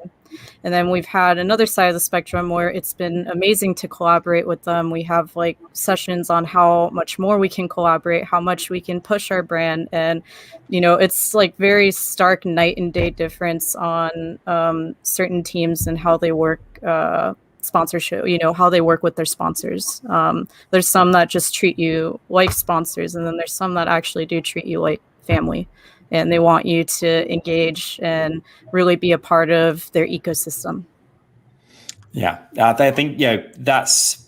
And then we've had another side of the spectrum where it's been amazing to collaborate with them. We have like sessions on how much more we can collaborate, how much we can push our brand. And, it's like very stark night and day difference on certain teams and how they work sponsorship, how they work with their sponsors. There's some that just treat you like sponsors, and then there's some that actually do treat you like family, and they want you to engage and really be a part of their ecosystem. Yeah, I think that's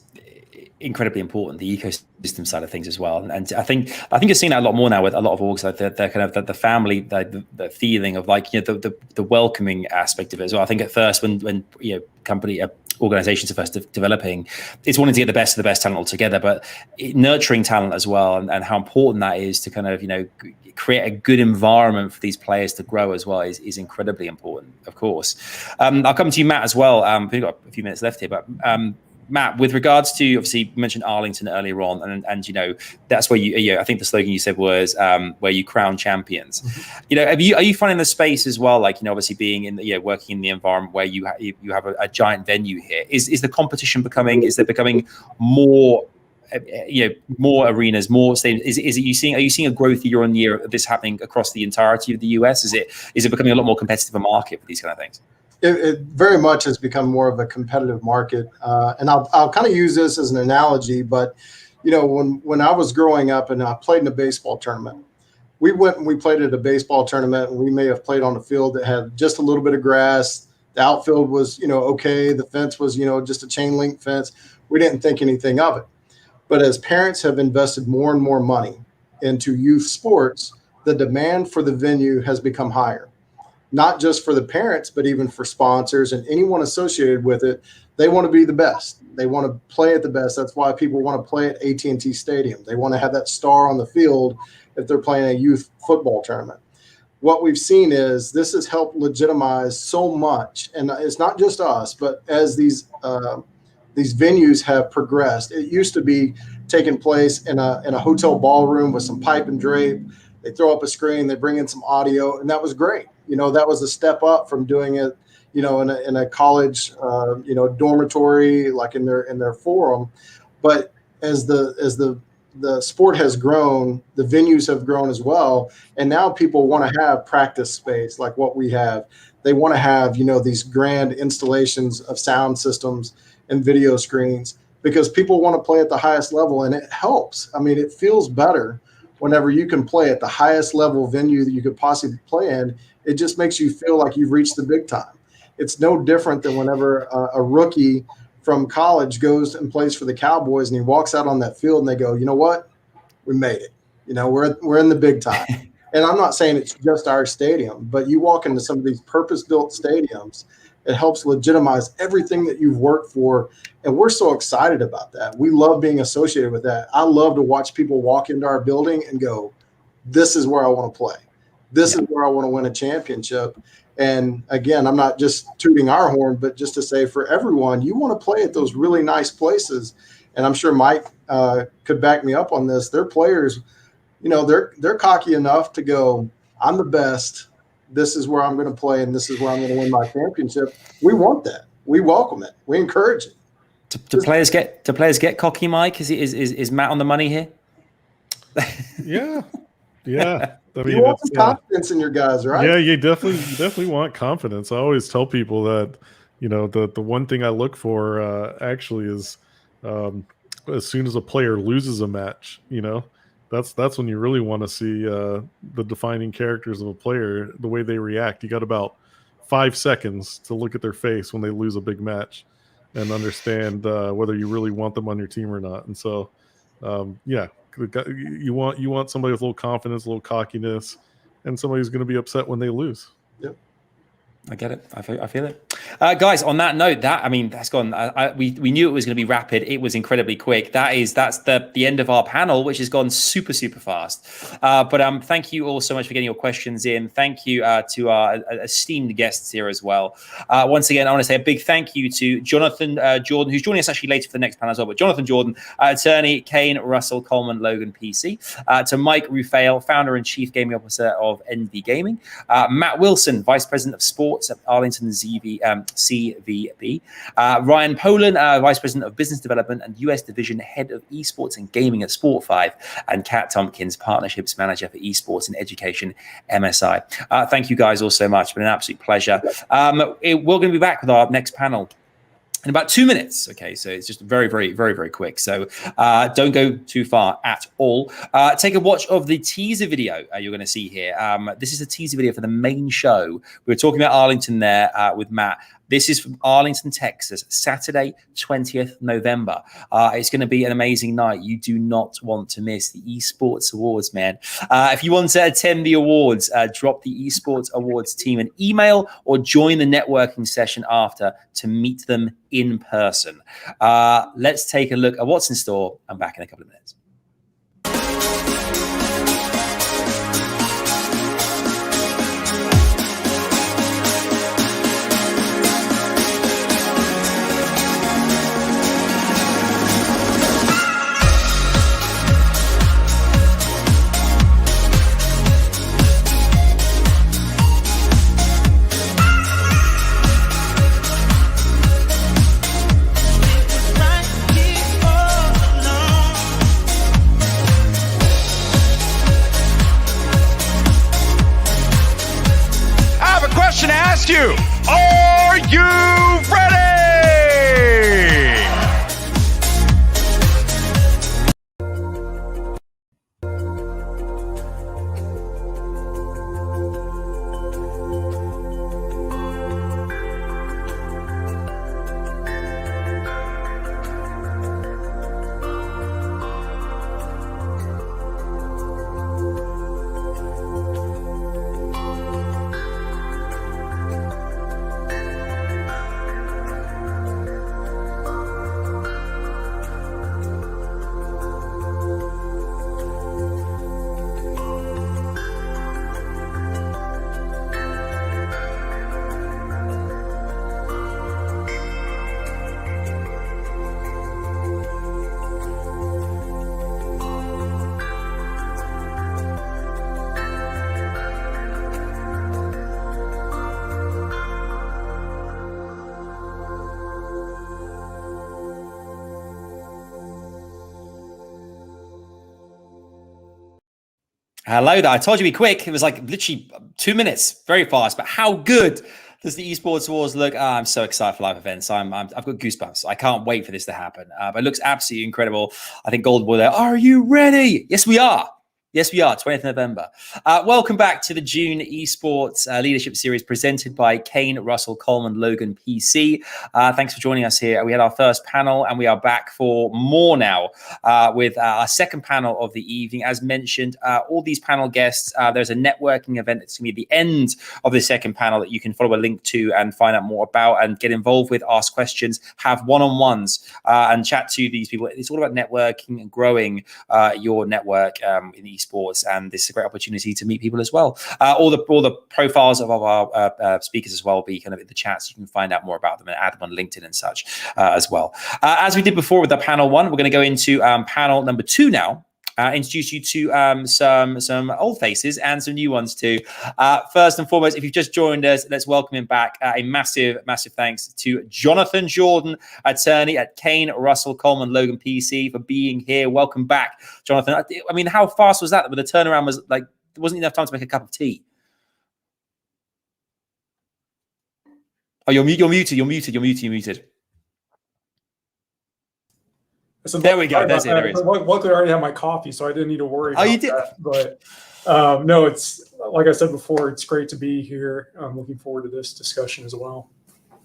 incredibly important, the ecosystem side of things as well. And I think you're seeing that a lot more now with a lot of orgs, like the kind of the family, the feeling of like the welcoming aspect of it as well. I think at first when company organizations are first developing, it's wanting to get the best of the best talent all together, but nurturing talent as well, and how important that is to kind of create a good environment for these players to grow as well is incredibly important, of course. I'll come to you, Matt, as well. We've got a few minutes left here, but Matt, with regards to, obviously you mentioned Arlington earlier on, and that's where I think the slogan you said was where you crown champions. Mm-hmm. Are you finding the space as well, like obviously being in working in the environment where you have a giant venue here? Is the competition becoming more more arenas, more stadiums? Are you seeing a growth year on year of this happening across the entirety of the US? Is it becoming a lot more competitive a market for these kind of things? It very much has become more of a competitive market. And I'll kind of use this as an analogy, but, when I was growing up and I played in a baseball tournament, we went and we played at a baseball tournament, and we may have played on a field that had just a little bit of grass. The outfield was, okay. The fence was, just a chain link fence. We didn't think anything of it. But as parents have invested more and more money into youth sports, the demand for the venue has become higher. Not just for the parents, but even for sponsors and anyone associated with it. They want to be the best. They want to play at the best. That's why people want to play at AT&T Stadium. They want to have that star on the field if they're playing a youth football tournament. What we've seen is this has helped legitimize so much, and it's not just us, but as these venues have progressed, it used to be taking place in a hotel ballroom with some pipe and drape. They throw up a screen, they bring in some audio, and that was great. That was a step up from doing it, in a college, dormitory, like in their forum. But as the sport has grown, the venues have grown as well, and now people want to have practice space like what we have. They want to have these grand installations of sound systems and video screens because people want to play at the highest level, and it helps. I mean, it feels better whenever you can play at the highest level venue that you could possibly play in. It just makes you feel like you've reached the big time. It's no different than whenever a rookie from college goes and plays for the Cowboys and he walks out on that field and they go, you know what? We made it. You know, we're in the big time. And I'm not saying it's just our stadium, but you walk into some of these purpose-built stadiums, it helps legitimize everything that you've worked for. And we're so excited about that. We love being associated with that. I love to watch people walk into our building and go, this is where I want to play. This is where I want to win a championship. And again, I'm not just tooting our horn, but just to say for everyone, you want to play at those really nice places. And I'm sure Mike could back me up on this. Their players, you know, they're cocky enough to go, I'm the best. This is where I'm going to play, and this is where I'm going to win my championship. We want that. We welcome it. We encourage it. Do players get cocky, Mike? Is Matt on the money here? Yeah. I mean, you want some confidence in your guys, right? Yeah, you definitely want confidence. I always tell people that, you know, the one thing I look for actually is as soon as a player loses a match, you know, that's when you really want to see the defining characters of a player, the way they react. You got about 5 seconds to look at their face when they lose a big match and understand whether you really want them on your team or not. And so, you want somebody with a little confidence, a little cockiness, and somebody who's going to be upset when they lose. Yep. I get it. I feel it. Guys, on that note, that's gone. We knew it was going to be rapid. It was incredibly quick. That's the end of our panel, which has gone super fast. But thank you all so much for getting your questions in. Thank you to our esteemed guests here as well. Once again, I want to say a big thank you to Johnathan Jordan, who's joining us actually later for the next panel as well. But Johnathan Jordan, attorney, Kane, Russell, Coleman, Logan, PC. To Mike Rufail, founder and chief gaming officer of NV Gaming. Matt Wilson, vice president of sports at Arlington CVB. Ryan Polun, vice president of business development and US division head of esports and gaming at SPORTFIVE, and Kat Tompkins, partnerships manager for esports and education, MSI. Thank you guys all so much. It's been an absolute pleasure. We're going to be back with our next panel in about 2 minutes. Okay, so it's just very quick. So don't go too far at all. Take a watch of the teaser video you're going to see here. This is a teaser video for the main show. We were talking about Arlington there with Matt. This is from Arlington, Texas, Saturday, 20th November. It's going to be an amazing night. You do not want to miss the Esports Awards, man. If you want to attend the awards, drop the Esports Awards team an email or join the networking session after to meet them in person. Let's take a look at what's in store. I'm back in a couple of minutes. You. Are you ready? Hello there. I told you to be quick. It was like literally 2 minutes, very fast. But how good does the Esports Awards look? I'm so excited for live events. I've got goosebumps. I can't wait for this to happen. But it looks absolutely incredible. I think Gold Boy there. Are you ready? Yes, we are. Yes, we are. 20th November. Welcome back to the June Esports Leadership Series presented by Kane, Russell, Coleman, Logan, PC. Thanks for joining us here. We had our first panel and we are back for more now with our second panel of the evening. As mentioned, all these panel guests, there's a networking event that's going to be at the end of the second panel that you can follow a link to and find out more about and get involved with, ask questions, have one-on-ones and chat to these people. It's all about networking and growing your network in esports. And this is a great opportunity to meet people as well. All the profiles of our speakers as well will be kind of in the chat, so you can find out more about them and add them on LinkedIn and such as well. As we did before with the panel one, we're going to go into panel number 2 now. Introduce you to some old faces and some new ones too. First and foremost, if you've just joined us, let's welcome him back. A massive thanks to Johnathan Jordan, attorney at Kane, Russell, Coleman, Logan, PC, for being here. Welcome back, Johnathan. I mean, how fast was that? But the turnaround was like, there wasn't enough time to make a cup of tea. Oh, you're muted. So there we go. That's it. There it is. Luckily, I already have my coffee, so I didn't need to worry about you did? that. But no, it's like I said before, it's great to be here. I'm looking forward to this discussion as well.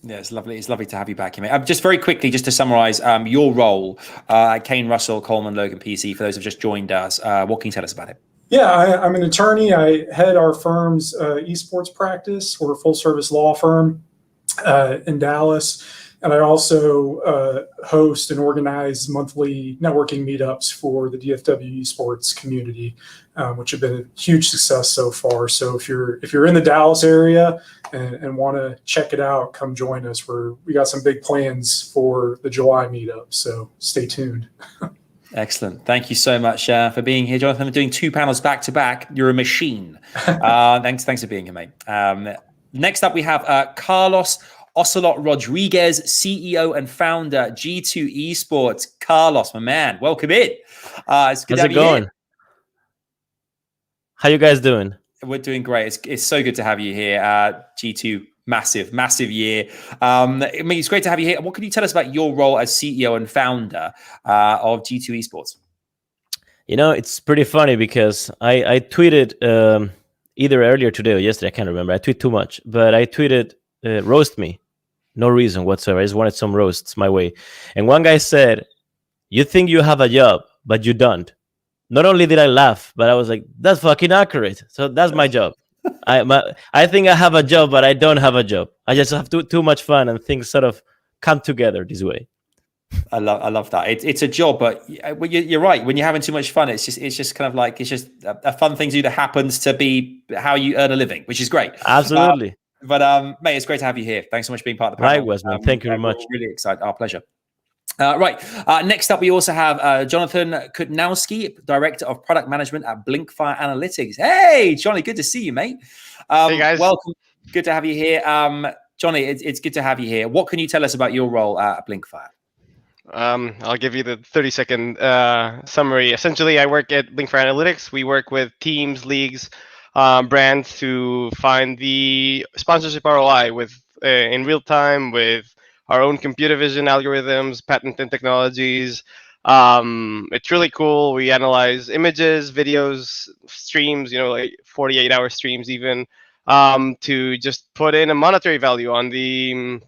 Yeah, it's lovely. It's lovely to have you back here, mate. Just very quickly, just to summarize your role at Kane, Russell, Coleman, Logan, PC, for those who've just joined us, what can you tell us about it? Yeah, I'm an attorney. I head our firm's esports practice. We're a full-service law firm in Dallas. And I also host and organize monthly networking meetups for the DFW esports community, which have been a huge success so far. So if you're in the Dallas area and want to check it out, come join us. We got some big plans for the July meetup, so stay tuned. Excellent. Thank you so much for being here, Johnathan. I'm doing 2 panels back to back. You're a machine. Thanks for being here, mate. Next up, we have Carlos Ocelote Rodriguez, CEO and founder, G2 Esports. Carlos, my man, welcome in. It's good How's it going? Here. How you guys doing? We're doing great. It's so good to have you here. G2, massive year. I mean, it's great to have you here. What can you tell us about your role as CEO and founder of G2 Esports? You know, it's pretty funny because I tweeted either earlier today or yesterday, I can't remember. I tweet too much, but I tweeted, roast me. No reason whatsoever. I just wanted some roasts my way. And one guy said, you think you have a job, but you don't. Not only did I laugh, but I was like, that's fucking accurate. So that's my job. I think I have a job, but I don't have a job. I just have too much fun and things sort of come together this way. I love that. It's a job, but you're right. When you're having too much fun, it's just kind of like, it's just a fun thing to do that happens to be how you earn a living, which is great. Absolutely. But mate, it's great to have you here. Thanks so much for being part of the panel. Likewise, man. Thank you very much. Really excited. Our pleasure. Right. Next up, we also have Johnathan Kutnowski, Director of Product Management at Blinkfire Analytics. Hey, Johnny, good to see you, mate. Hey, guys. Welcome. Good to have you here. Johnny, it's good to have you here. What can you tell us about your role at Blinkfire? I'll give you the 30-second summary. Essentially, I work at Blinkfire Analytics. We work with teams, leagues, brands to find the sponsorship ROI in real time with our own computer vision algorithms, patented technologies. It's really cool. We analyze images, videos, streams, like 48-hour streams even, to just put in a monetary value on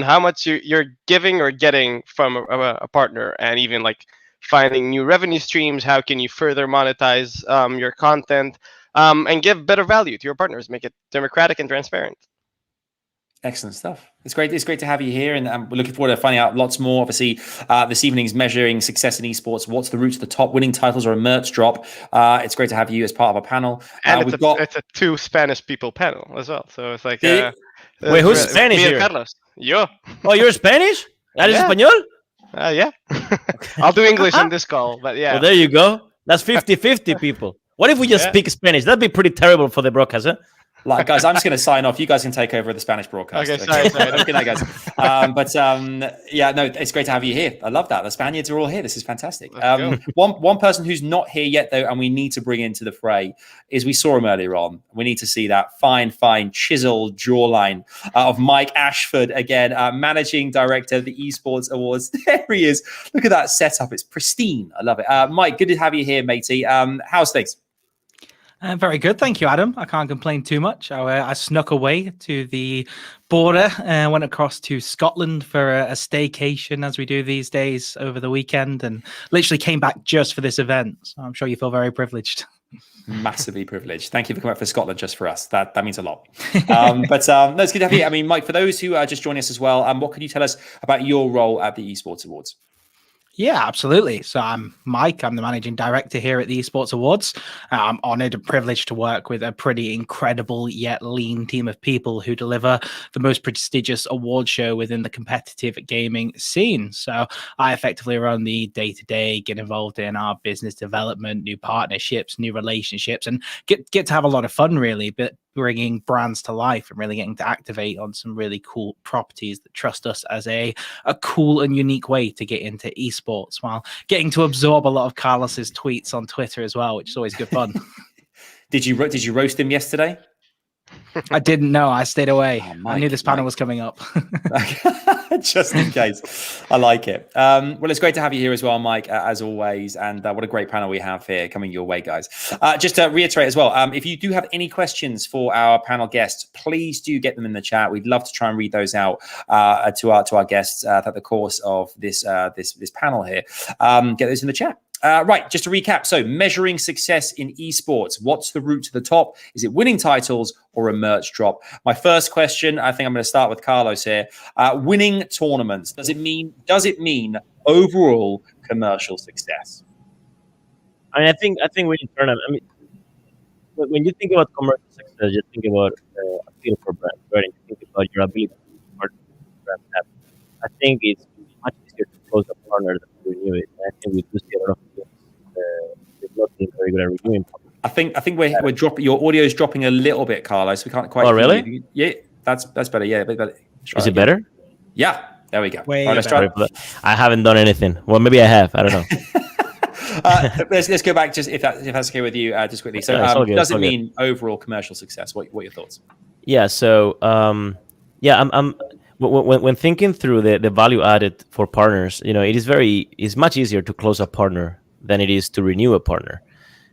how much you're giving or getting from a partner, and even like finding new revenue streams. How can you further monetize your content and give better value to your partners, make it democratic and transparent. Excellent stuff. It's great to have you here, and we're looking forward to finding out lots more. Obviously, this evening's measuring success in esports. What's the route to the top? Winning titles or a merch drop? It's great to have you as part of a panel. And it's a 2 Spanish people panel as well. So it's like wait, who's Spanish here? Carlos. Yo. Oh, you're Spanish? That is Español? Yeah. I'll do English on this call, but yeah. Well, there you go. That's 50-50 people. What if we just speak Spanish? That'd be pretty terrible for the broadcast, huh? Like, guys, I'm just going to sign off. You guys can take over the Spanish broadcast. Okay, sorry. Good night, guys. Yeah, no, it's great to have you here. I love that. The Spaniards are all here. This is fantastic. One person who's not here yet, though, and we need to bring into the fray is we saw him earlier on. We need to see that fine, chiseled jawline of Mike Ashford again, managing director of the Esports Awards. There he is. Look at that setup. It's pristine. I love it. Mike, good to have you here, matey. How's things? Very good. Thank you, Adam. I can't complain too much. I snuck away to the border and went across to Scotland for a staycation, as we do these days, over the weekend, and literally came back just for this event. So I'm sure you feel very privileged. Massively privileged. Thank you for coming up for Scotland just for us. That means a lot. No, it's good to have you. I mean, Mike, for those who are just joining us as well, what can you tell us about your role at the Esports Awards? Yeah, absolutely. So I'm Mike. I'm the managing director here at the Esports Awards. I'm honored and privileged to work with a pretty incredible yet lean team of people who deliver the most prestigious award show within the competitive gaming scene. So I effectively run the day-to-day, get involved in our business development, new partnerships, new relationships, and get to have a lot of fun, really, but bringing brands to life and really getting to activate on some really cool properties that trust us as a cool and unique way to get into esports, while getting to absorb a lot of Carlos's tweets on Twitter as well, which is always good fun. Did you roast him yesterday? I didn't know. I stayed away. Mike, I knew this panel was coming up. Just in case. I like it. Well, it's great to have you here as well, Mike, as always. And what a great panel we have here coming your way, guys. Just to reiterate as well, if you do have any questions for our panel guests, please do get them in the chat. We'd love to try and read those out to our guests throughout the course of this panel here. Get those in the chat. Right, just to recap. So measuring success in esports, what's the route to the top? Is it winning titles or a merch drop? My first question, I think I'm going to start with Carlos here. Winning tournaments, does it mean overall commercial success? I mean, I think winning tournament. I mean, when you think about commercial success, you think about appeal for brands, right? And you think about your ability to support brands. I think it's much easier to close a partner than to renew it. I think we do see a lot of things not being very good at renewing. I think we're dropping. Your audio is dropping a little bit, Carlos. We can't quite. Oh, really? You. Yeah, that's better. Yeah, but is it better? Yeah, there we go. Way let's try. I haven't done anything. Well, maybe I have. I don't know. Let's go back just if that's okay with you, just quickly. So, does it mean overall commercial success? What are your thoughts? Yeah. So, I'm when thinking through the value added for partners, it's much easier to close a partner than it is to renew a partner.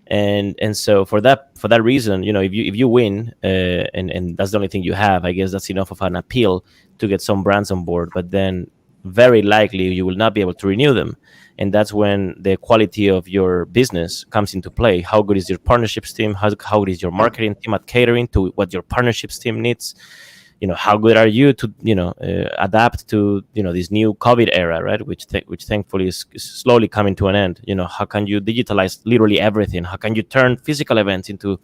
And so for that reason, if you win and that's the only thing you have, I guess that's enough of an appeal to get some brands on board. But then very likely you will not be able to renew them, and that's when the quality of your business comes into play. How good is your partnerships team? How good is your marketing team at catering to what your partnerships team needs? How good are you to adapt to this new COVID era, right? Which thankfully is slowly coming to an end. How can you digitalize literally everything? How can you turn physical events into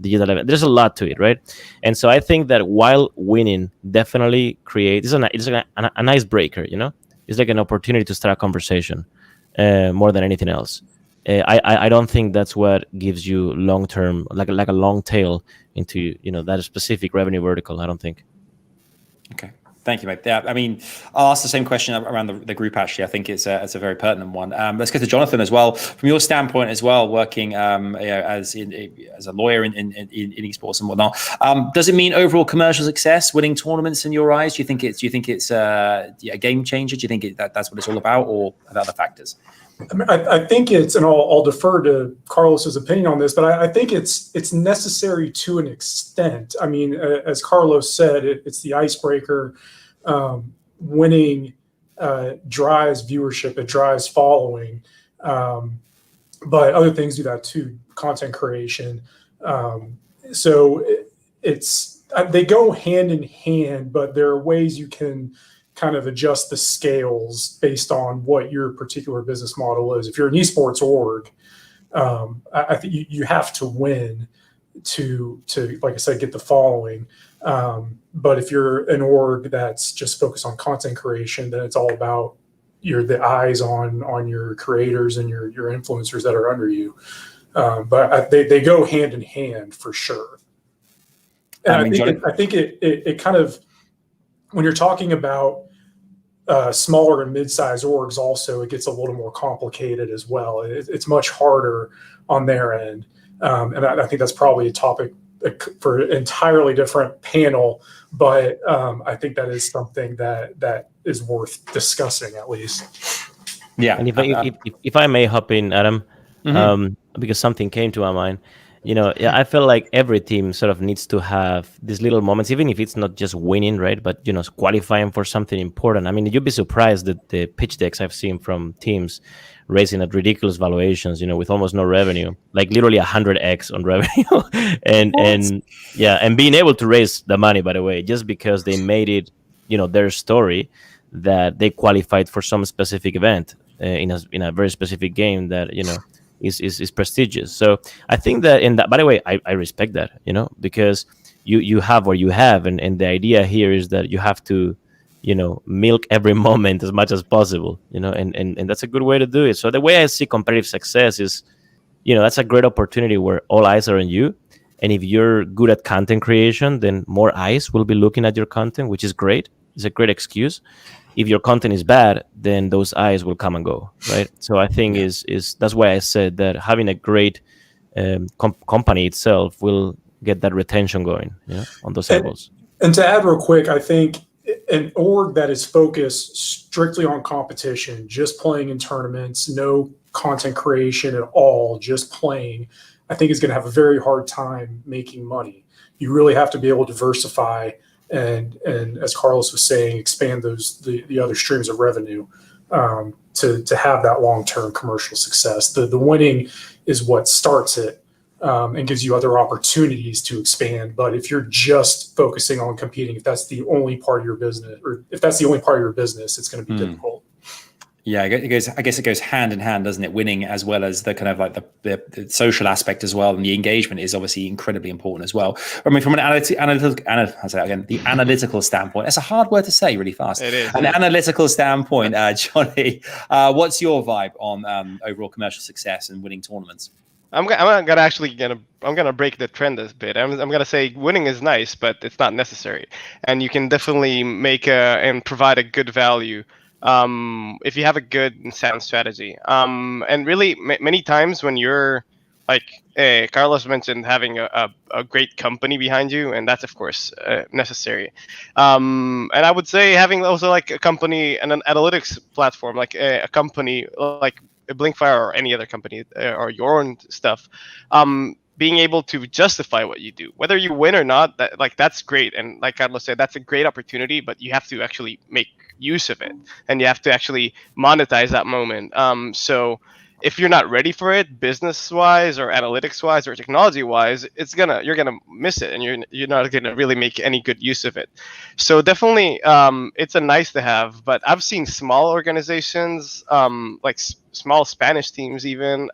digital events? There's a lot to it, right? And so I think that while winning definitely creates it's like an icebreaker. It's like an opportunity to start a conversation more than anything else. I don't think that's what gives you long term, like a long tail into that specific revenue vertical. I don't think. Okay, thank you, mate. Yeah, I mean, I'll ask the same question around the group. Actually, I think it's a very pertinent one. Let's go to Johnathan as well. From your standpoint as well, working as a lawyer in esports and whatnot, does it mean overall commercial success, winning tournaments in your eyes? Do you think it's a game changer? Do you think that's what it's all about, or are there other factors? I think it's, and I'll defer to Carlos's opinion on this, but I think it's necessary to an extent. I mean, as Carlos said, it's the icebreaker. Winning drives viewership, it drives following, but other things do that too. Content creation. So they go hand in hand, but there are ways you can kind of adjust the scales based on what your particular business model is. If you're an esports org, I think you have to win to like I said, get the following. But if you're an org that's just focused on content creation, then it's all about the eyes on your creators and your influencers that are under you. But they go hand in hand for sure. And I mean, I think it kind of, when you're talking about smaller and mid-sized orgs, also it gets a little more complicated as well. It's much harder on their end, and I think that's probably a topic for an entirely different panel. But I think that is something that is worth discussing at least. Yeah. And if I may hop in, Adam, because something came to my mind. I feel like every team sort of needs to have these little moments, even if it's not just winning, right? But, qualifying for something important. I mean, you'd be surprised that the pitch decks I've seen from teams raising at ridiculous valuations, with almost no revenue, like literally 100x on revenue. and being able to raise the money, by the way, just because they made it, their story that they qualified for some specific event in a very specific game that, is prestigious. So I think that by the way, I respect that, because you have what you have. And the idea here is that you have to, milk every moment as much as possible, and that's a good way to do it. So the way I see competitive success is, that's a great opportunity where all eyes are on you. And if you're good at content creation, then more eyes will be looking at your content, which is great. It's a great excuse. If your content is bad, then those eyes will come and go, right? So I think is that's why I said that having a great company itself will get that retention going, on those levels. And to add real quick, I think an org that is focused strictly on competition, just playing in tournaments, no content creation at all, just playing, I think is going to have a very hard time making money. You really have to be able to diversify and as Carlos was saying, expand the other streams of revenue to have that long-term commercial success. The winning is what starts it and gives you other opportunities to expand. But if you're just focusing on competing, if that's the only part of your business, it's going to be difficult. Yeah, I guess it goes hand in hand, doesn't it? Winning as well as the kind of like the social aspect as well, and the engagement is obviously incredibly important as well. I mean, from an the analytical standpoint, it's a hard word to say really fast. It is. An analytical standpoint, Johnny, what's your vibe on overall commercial success and winning tournaments? I'm gonna break the trend a bit. I'm gonna say winning is nice, but it's not necessary, and you can definitely make and provide a good value. If you have a good and sound strategy. And really many times when you're like Carlos mentioned, having a great company behind you, and that's of course necessary. And I would say having also like a company and an analytics platform, like a company like Blinkfire or any other company or your own stuff, being able to justify what you do, whether you win or not, that's great. And like Carlos said, that's a great opportunity, but you have to actually make use of it, and you have to actually monetize that moment. So if you're not ready for it, business-wise or analytics-wise or technology-wise, you're gonna miss it, and you're not gonna really make any good use of it. So definitely, it's a nice to have. But I've seen small organizations, like small Spanish teams, even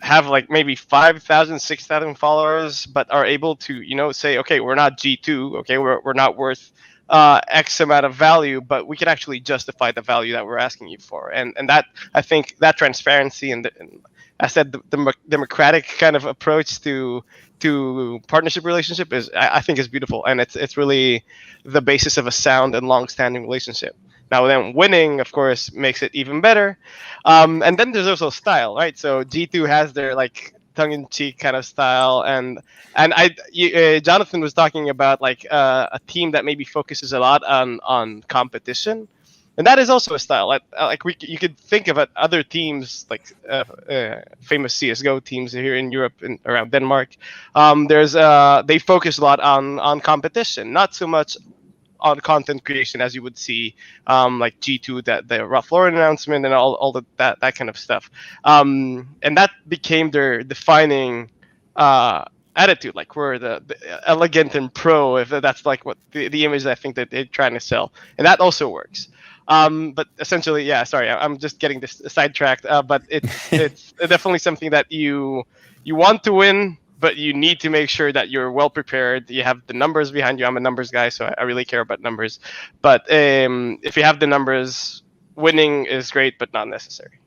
have like maybe 5,000, 6,000 followers, but are able to say, okay, we're not G2, okay, we're not worth X amount of value, but we can actually justify the value that we're asking you for. And that, I think that transparency and I said the democratic kind of approach to partnership relationship I think is beautiful, and it's really the basis of a sound and long-standing relationship. Now then, winning, of course, makes it even better. And then there's also style, right? So G2 has their like tongue-in-cheek kind of style, and Johnathan was talking about like a team that maybe focuses a lot on competition, and that is also a style. You could think of other teams like famous CS:GO teams here in Europe and around Denmark. They focus a lot on competition, not so much on content creation as you would see like G2, that the Ralph Lauren announcement and all that kind of stuff. And that became their defining attitude, like we're the elegant and pro, if that's like what the image I think that they're trying to sell. And that also works. But essentially, yeah, sorry, I'm just getting this sidetracked. But it's definitely something that you want to win, but you need to make sure that you're well prepared. You have the numbers behind you. I'm a numbers guy, so I really care about numbers. But if you have the numbers, winning is great, but not necessary.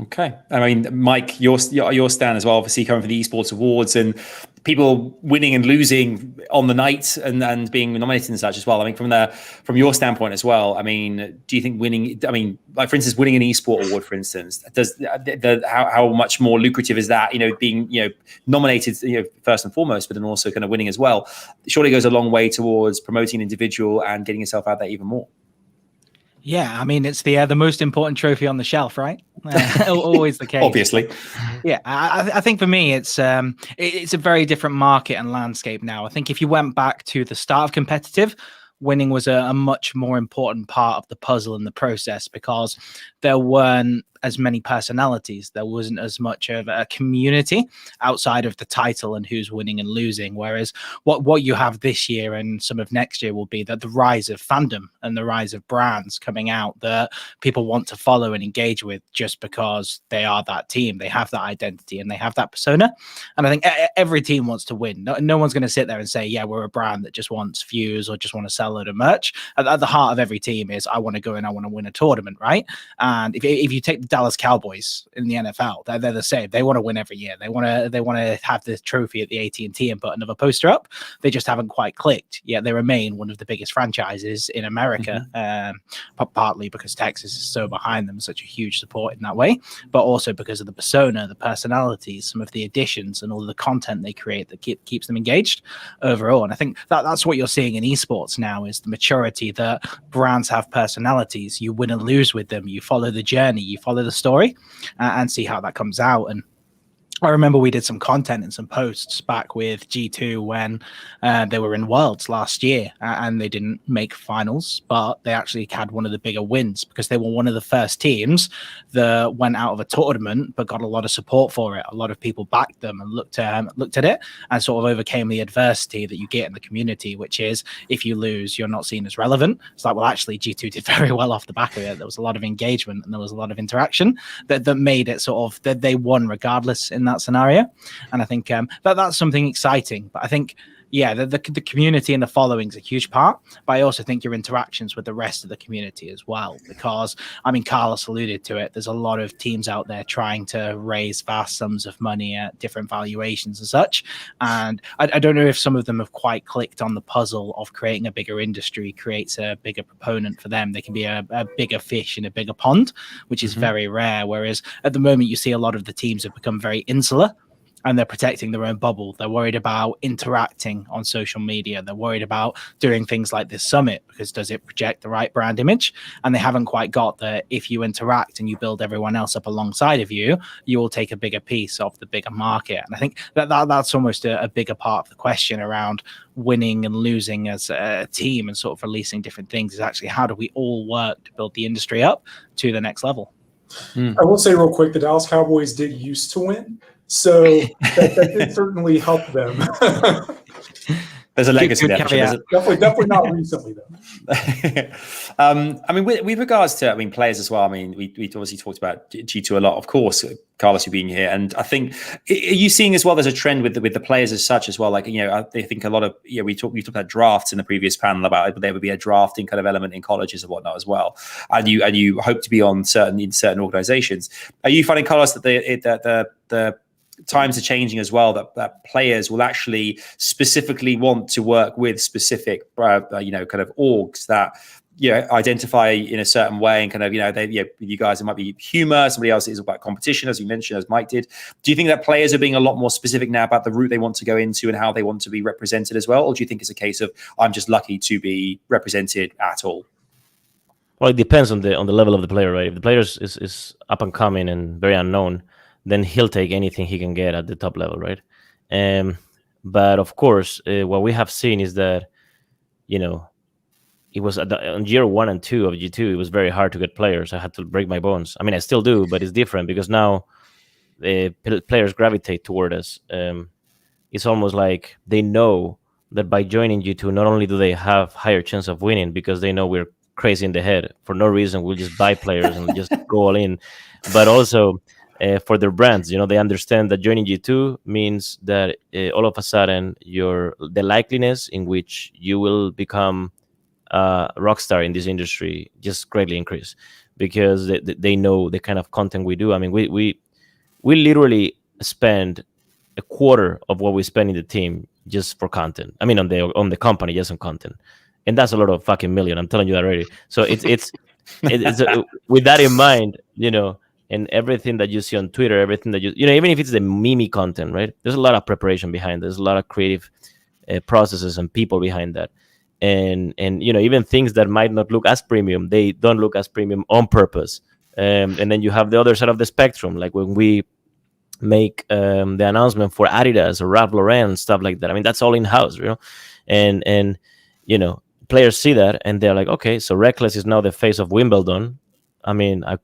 Okay. I mean, Mike, your stand as well, obviously coming from the Esports Awards and people winning and losing on the night and being nominated and such as well. I mean, from your standpoint as well, I mean, do you think winning, I mean, like for instance, winning an esport award, for instance, does how much more lucrative is that, being, nominated, first and foremost, but then also kind of winning as well, surely goes a long way towards promoting an individual and getting yourself out there even more. Yeah, I mean, it's the most important trophy on the shelf, right? Always the case. Obviously. Yeah, I think for me, it's a very different market and landscape now. I think if you went back to the start of competitive, winning was a much more important part of the puzzle and the process, because there weren't as many personalities. There wasn't as much of a community outside of the title and who's winning and losing. Whereas what you have this year and some of next year will be that the rise of fandom and the rise of brands coming out that people want to follow and engage with just because they are that team. They have that identity and they have that persona. And I think every team wants to win. No one's going to sit there and say, yeah, we're a brand that just wants views or just want to sell a load of merch. At the heart of every team is, I want to go and I want to win a tournament, right? And if you take the Dallas Cowboys in the NFL, they're the same. They want to win every year. They want to have the trophy at the AT&T and put another poster up. They just haven't quite clicked yet. They remain one of the biggest franchises in America, partly because Texas is so behind them, such a huge support in that way, but also because of the persona, the personalities, some of the additions, and all the content they create that keeps them engaged overall. And I think that's what you're seeing in esports now, is the maturity that brands have personalities. You win and lose with them. You follow the journey. You follow the story and see how that comes out. And I remember we did some content and some posts back with G2 when they were in Worlds last year, and they didn't make finals, but they actually had one of the bigger wins because they were one of the first teams that went out of a tournament but got a lot of support for it. A lot of people backed them and looked at it and sort of overcame the adversity that you get in the community, which is if you lose, you're not seen as relevant. It's like, well, actually G2 did very well off the back of it. There was a lot of engagement and there was a lot of interaction that made it sort of that they won regardless in that scenario. And I think that's something exciting. But I think, yeah, the community and the following is a huge part, but I also think your interactions with the rest of the community as well, because, I mean, Carlos alluded to it, there's a lot of teams out there trying to raise vast sums of money at different valuations and such, and I don't know if some of them have quite clicked on the puzzle of creating a bigger industry creates a bigger proponent for them. They can be a bigger fish in a bigger pond, which is very rare, whereas at the moment you see a lot of the teams have become very insular, and they're protecting their own bubble. They're worried about interacting on social media. They're worried about doing things like this summit, because does it project the right brand image? And they haven't quite got that if you interact and you build everyone else up alongside of you, you will take a bigger piece of the bigger market. And I think that's almost a bigger part of the question around winning and losing as a team and sort of releasing different things, is actually how do we all work to build the industry up to the next level? I will say real quick, the Dallas Cowboys did used to win. So that did certainly help them. There's a legacy there. Definitely not recently, though. I mean, with regards to, players as well. I mean, we obviously talked about G2 a lot, of course. Carlos, you being here, and I think, are you seeing as well? There's a trend with the players as such as well. Like, I think a lot of we talked about drafts in the previous panel about there would be a drafting kind of element in colleges and whatnot as well. And you hope to be on certain organizations. Are you finding, Carlos, that the times are changing as well, that players will actually specifically want to work with specific kind of orgs that identify in a certain way, and kind of you guys, it might be humor, somebody else is about competition, as you mentioned, as Mike did. Do you think that players are being a lot more specific now about the route they want to go into and how they want to be represented as well, or do you think it's a case of I'm just lucky to be represented at all? Well, it depends on the level of the player, right? If the player is up and coming and very unknown, then he'll take anything he can get at the top level, right? But of course, what we have seen is that, it was on year 1 and 2 of G2, it was very hard to get players. I had to break my bones. I mean, I still do, but it's different because now players gravitate toward us. It's almost like they know that by joining G2, not only do they have higher chance of winning because they know we're crazy in the head for no reason, we'll just buy players and just go all in, but also for their brands, they understand that joining G2 means that all of a sudden the likeliness in which you will become a rock star in this industry just greatly increase, because they know the kind of content we do. I mean, we literally spend a quarter of what we spend in the team just for content. I mean, on the company, just on content, and that's a lot of fucking million. I'm telling you that already. So it's with that in mind, and everything that you see on Twitter, everything that even if it's the meme content, right? There's a lot of preparation behind. There's a lot of creative processes and people behind that, and even things that might not look as premium, they don't look as premium on purpose. And then you have the other side of the spectrum, like when we make the announcement for Adidas or Ralph Lauren and stuff like that. I mean, that's all in house, and players see that and they're like, okay, so Reckless is now the face of Wimbledon. I mean, I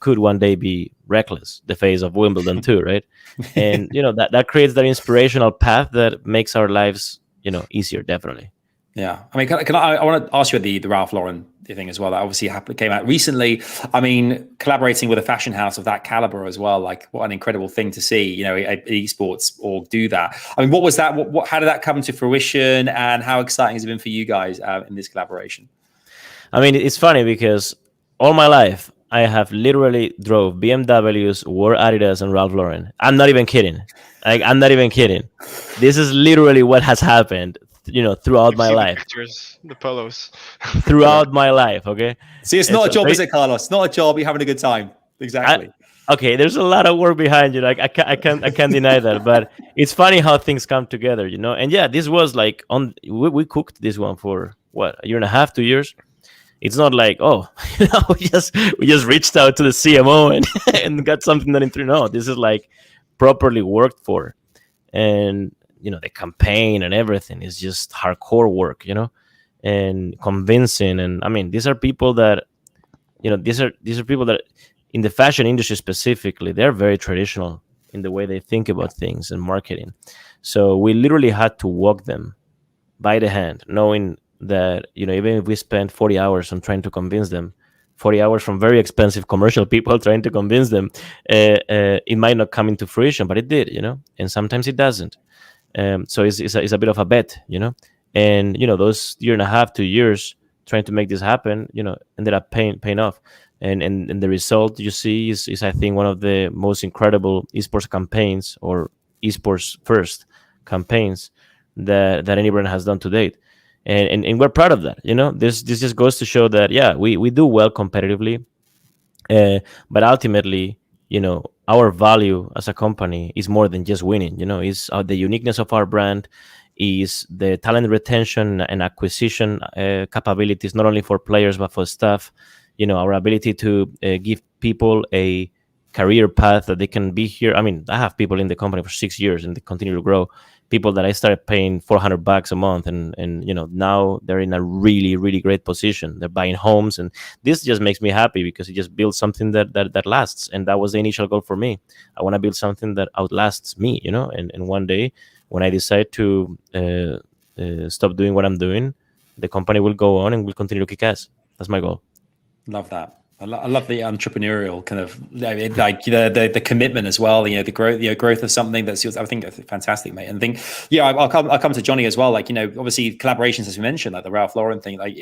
could one day be Reckless, the face of Wimbledon too, right? And that creates that inspirational path that makes our lives easier, definitely. Yeah, I mean, I want to ask you the Ralph Lauren thing as well. That obviously came out recently. I mean, collaborating with a fashion house of that caliber as well, like what an incredible thing to see. Esports org do that. I mean, what was that? How did that come to fruition, and how exciting has it been for you guys in this collaboration? I mean, it's funny because all my life I have literally drove BMWs, wore Adidas, and Ralph Lauren. I'm not even kidding. I'm not even kidding. This is literally what has happened. Throughout my life. The pictures, the polos. Throughout my life, okay? See, it's not a job, is it, Carlos? It's not a job. You're having a good time. Exactly. Okay, there's a lot of work behind you. Like I can't deny that. But it's funny how things come together, And yeah, this was like we cooked this one for what, a year and a half, 2 years. It's not like, we just reached out to the CMO and got something done in 3. No, this is like properly worked for, and the campaign and everything is just hardcore work, and convincing. And I mean, these are people that, these are people that in the fashion industry specifically, they're very traditional in the way they think about things and marketing. So we literally had to walk them by the hand, knowing that, even if we spent 40 hours on trying to convince them, 40 hours from very expensive commercial people trying to convince them, it might not come into fruition, but it did, and sometimes it doesn't. So it's a bit of a bet, and those year and a half, 2 years trying to make this happen, ended up paying off, and the result you see is I think one of the most incredible esports campaigns, or esports first campaigns that any brand has done to date, and we're proud of that. This just goes to show that we do well competitively, but ultimately, our value as a company is more than just winning. Is the uniqueness of our brand, is the talent retention and acquisition capabilities, not only for players but for staff. Our ability to give people a career path that they can be here. I mean, I have people in the company for 6 years and they continue to grow. People that I started paying $400 a month, and now they're in a really, really great position. They're buying homes, and this just makes me happy because it just builds something that lasts. And that was the initial goal for me. I want to build something that outlasts me, and one day when I decide to stop doing what I'm doing, the company will go on and will continue to kick ass. That's my goal. Love that. I love the entrepreneurial kind of like the commitment as well. The growth of something that's I think fantastic, mate. And I think I'll come to Johnny as well. Like obviously collaborations, as we mentioned, like the Ralph Lauren thing, like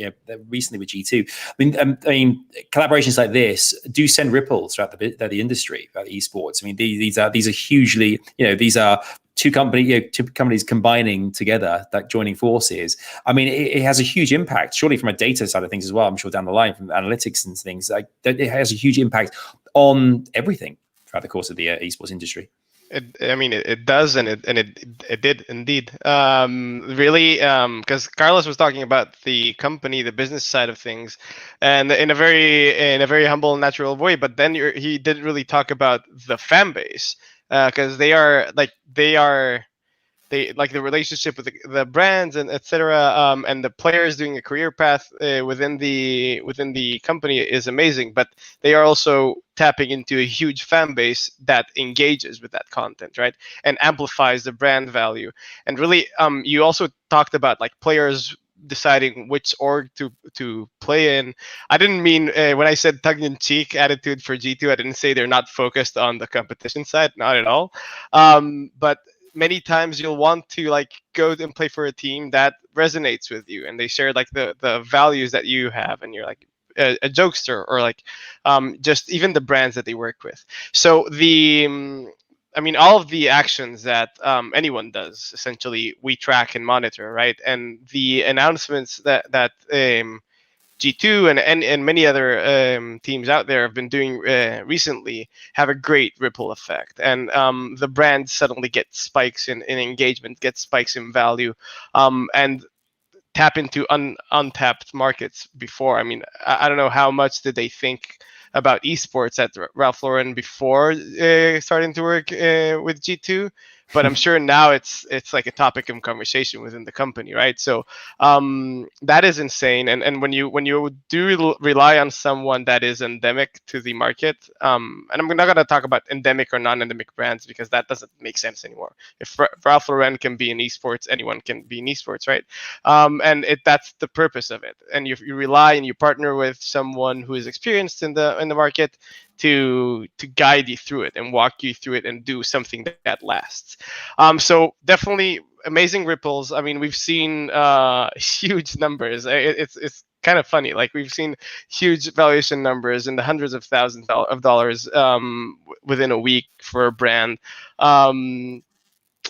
recently with G2. I mean collaborations like this do send ripples throughout the industry, about esports. I mean these are hugely these are two companies combining together, like joining forces. I mean, it has a huge impact, surely from a data side of things as well. I'm sure down the line from analytics and things, like it has a huge impact on everything throughout the course of the esports industry. It does, and it did indeed. Really, because Carlos was talking about the company, the business side of things, and in a very humble and natural way. But then he didn't really talk about the fan base. Because they like the relationship with the brands and etc. And the players doing a career path within the company is amazing. But they are also tapping into a huge fan base that engages with that content, right, and amplifies the brand value. And really, you also talked about like players deciding which org to play in. I didn't mean when I said tongue-in-cheek attitude for G2, I didn't say they're not focused on the competition side, not at all. But many times you'll want to like go and play for a team that resonates with you and they share like the values that you have, and you're like a jokester, or like just even the brands that they work with. So the I mean, all of the actions that anyone does, essentially, we track and monitor, right? And the announcements that G2 and many other teams out there have been doing recently have a great ripple effect. And the brand suddenly gets spikes in engagement, gets spikes in value, and tap into untapped markets before. I mean, I don't know how much did they think about esports at Ralph Lauren before starting to work with G2, but I'm sure now it's like a topic of conversation within the company, right? So that is insane. And when you do rely on someone that is endemic to the market, and I'm not going to talk about endemic or non-endemic brands because that doesn't make sense anymore. If Ralph Lauren can be in esports, anyone can be in esports, right? And that's the purpose of it. And you rely and you partner with someone who is experienced in the market to guide you through it and walk you through it and do something that lasts. So definitely amazing ripples. I mean, we've seen huge numbers. It's kind of funny. Like we've seen huge valuation numbers in the hundreds of thousands of dollars within a week for a brand. I don't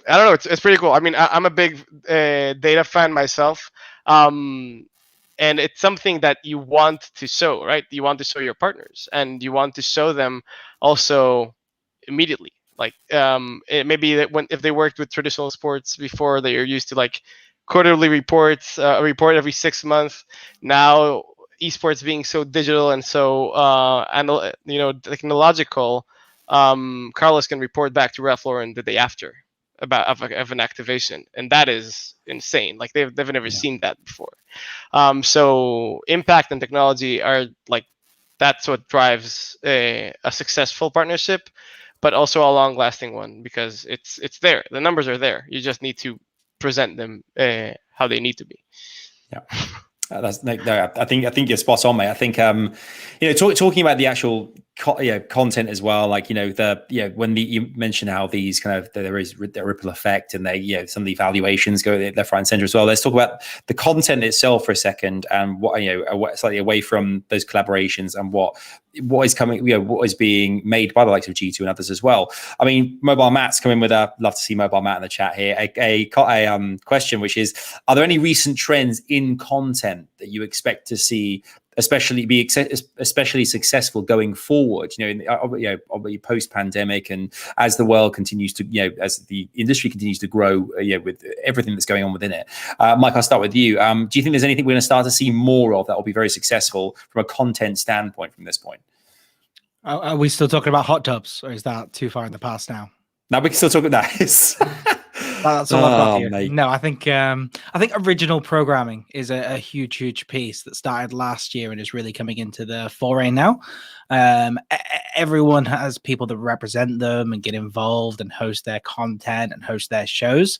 know. It's pretty cool. I mean, I'm a big data fan myself. And it's something that you want to show, right? You want to show your partners, and you want to show them also immediately. Like it may be that if they worked with traditional sports before, they are used to like quarterly reports, a report every 6 months. Now esports being so digital and so technological, Carlos can report back to Ralph Lauren the day after of an activation, and that is insane. Like they've never seen that before. So impact and technology are like that's what drives a successful partnership, but also a long-lasting one because it's there. The numbers are there. You just need to present them how they need to be. Yeah. That's no, I think you're spot on, mate. I think talking about the actual content as well, like when you mention how these kind of there is the ripple effect and they some of the evaluations go they're front and center as well. Let's talk about the content itself for a second and what slightly away from those collaborations and what is coming, what is being made by the likes of G2 and others as well. I mean, Mobile Matt's coming with love to see Mobile Matt in the chat here. A question, which is, are there any recent trends in content that you expect to see, especially successful going forward? Post pandemic, and as the world continues to, as the industry continues to grow, with everything that's going on within it. Mike, I'll start with you. Do you think there's anything we're going to start to see more of that will be very successful from a content standpoint from this point? Are we still talking about hot tubs, or is that too far in the past now? Now we can still talk about that. That's all I've got here. Mate. No, I think original programming is a huge piece that started last year and is really coming into the foray now. Everyone has people that represent them and get involved and host their content and host their shows.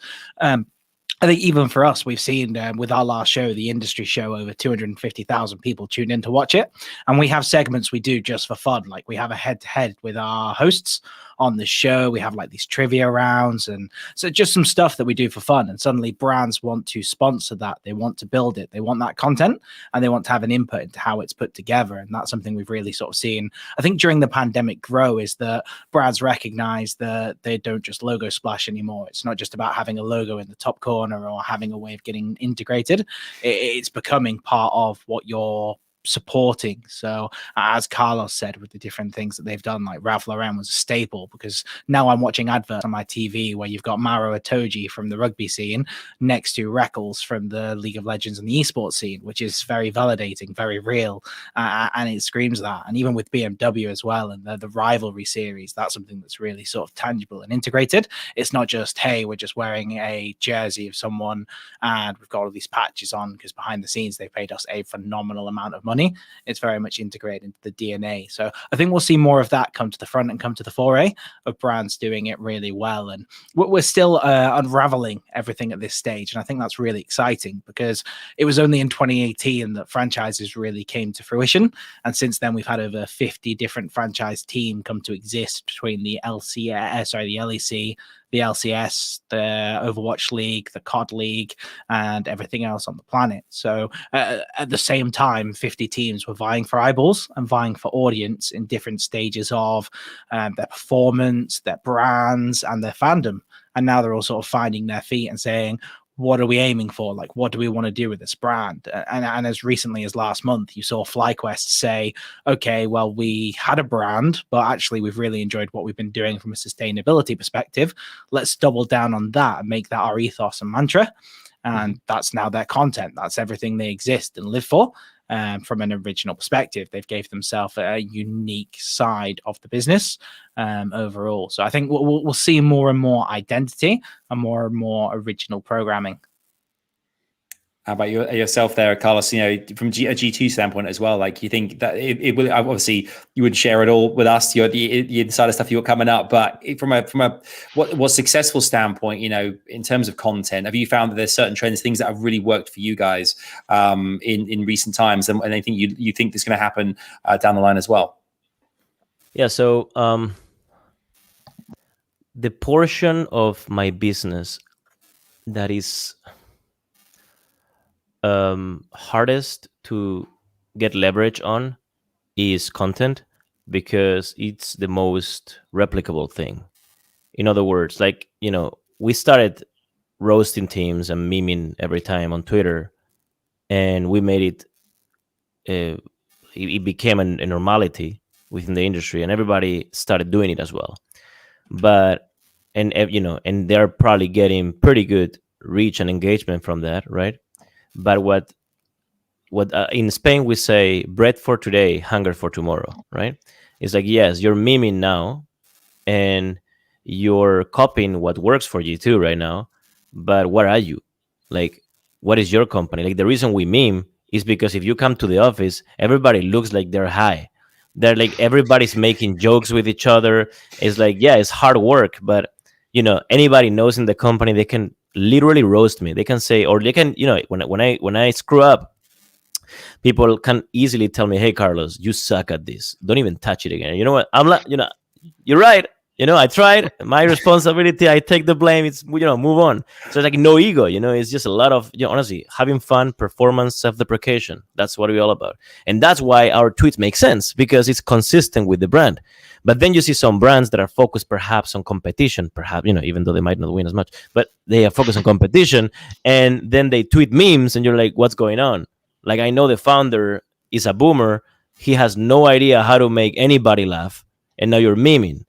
I think even for us, we've seen with our last show, the industry show, over 250,000 people tuned in to watch it. And we have segments we do just for fun. Like we have a head-to-head with our hosts on the show. We have like these trivia rounds, and so just some stuff that we do for fun. And suddenly brands want to sponsor that. They want to build it. They want that content, and they want to have an input into how it's put together. And that's something we've really sort of seen, I think, during the pandemic grow, is that brands recognize that they don't just logo splash anymore. It's not just about having a logo in the top corner or having a way of getting integrated. It's becoming part of what you're supporting. So as Carlos said, with the different things that they've done, like Ralph Lauren was a staple, because now I'm watching adverts on my TV where you've got Maro Itoje from the rugby scene next to Reckles from the League of Legends and the esports scene, which is very validating, very real, and it screams that. And even with BMW as well, and the rivalry series, that's something that's really sort of tangible and integrated. It's not just, hey, we're just wearing a jersey of someone and we've got all these patches on, because behind the scenes they paid us a phenomenal amount of money. It's very much integrated into the DNA. So I think we'll see more of that come to the front and come to the foray of brands doing it really well. And we're still unraveling everything at this stage. And I think that's really exciting, because it was only in 2018 that franchises really came to fruition. And since then, we've had over 50 different franchise teams come to exist between the LEC, the LCS, the Overwatch League, the COD League, and everything else on the planet. So at the same time, 50 teams were vying for eyeballs and vying for audience in different stages of their performance, their brands, and their fandom. And now they're all sort of finding their feet and saying, what are we aiming for? Like, what do we want to do with this brand? And as recently as last month, you saw FlyQuest say, okay, well, we had a brand, but actually we've really enjoyed what we've been doing from a sustainability perspective. Let's double down on that and make that our ethos and mantra. And that's now their content. That's everything they exist and live for. From an original perspective, they've gave themselves a unique side of the business overall. So I think we'll see more and more identity and more original programming. How about yourself there, Carlos? You know, from a G2 standpoint as well, like, you think that it will, obviously you would share it all with us, the insider stuff you got coming up, but from a what successful standpoint, you know, in terms of content, have you found that there's certain trends, things that have really worked for you guys in recent times, and anything you think is going to happen down the line as well? Yeah. So the portion of my business that is hardest to get leverage on is content, because it's the most replicable thing. In other words, like, you know, we started roasting teams and memeing every time on Twitter, and we made it became a normality within the industry, and everybody started doing it as well. But and they're probably getting pretty good reach and engagement from that, right? But what in Spain we say, bread for today, hunger for tomorrow, right? It's like, yes, you're memeing now and you're copying what works for you too right now, but what are you? Like, what is your company? Like, the reason we meme is because if you come to the office, everybody looks like they're high. They're like, everybody's making jokes with each other. It's like, yeah, it's hard work, but you know, anybody knows in the company, they can literally roast me. They can say, or they can, you know, when I screw up, people can easily tell me, hey, Carlos, you suck at this. Don't even touch it again. You know what? I'm like, you know, you're right. You know, I tried. My responsibility. I take the blame. It's, you know, move on. So it's like no ego. You know, it's just a lot of, you know, honestly, having fun, performance, self-deprecation. That's what we're all about. And that's why our tweets make sense, because it's consistent with the brand. But then you see some brands that are focused perhaps on competition, perhaps, you know, even though they might not win as much, but they are focused on competition. And then they tweet memes and you're like, what's going on? Like, I know the founder is a boomer. He has no idea how to make anybody laugh. And now you're memeing.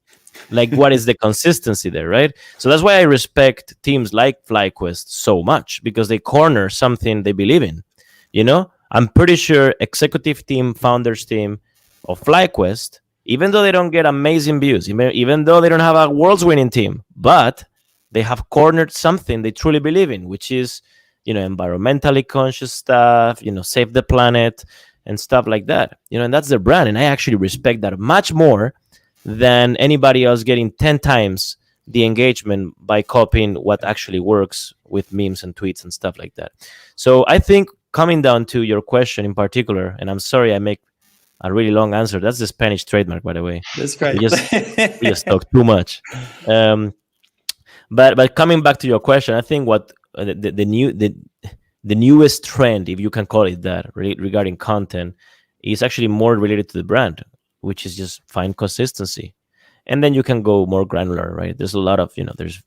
Like, what is the consistency there, right? So that's why I respect teams like FlyQuest so much, because they corner something they believe in. You know, I'm pretty sure executive team, founders team of FlyQuest, even though they don't get amazing views, even though they don't have a world's winning team, but they have cornered something they truly believe in, which is, you know, environmentally conscious stuff, you know, save the planet and stuff like that. You know, and that's their brand. And I actually respect that much more than anybody else getting 10 times the engagement by copying what actually works with memes and tweets and stuff like that. So I think, coming down to your question in particular, and I'm sorry I make a really long answer. That's the Spanish trademark, by the way. That's great. We just talk too much. But coming back to your question, I think what the newest trend, if you can call it that, regarding content, is actually more related to the brand, which is just find consistency. And then you can go more granular, right? There's a lot of, you know, there's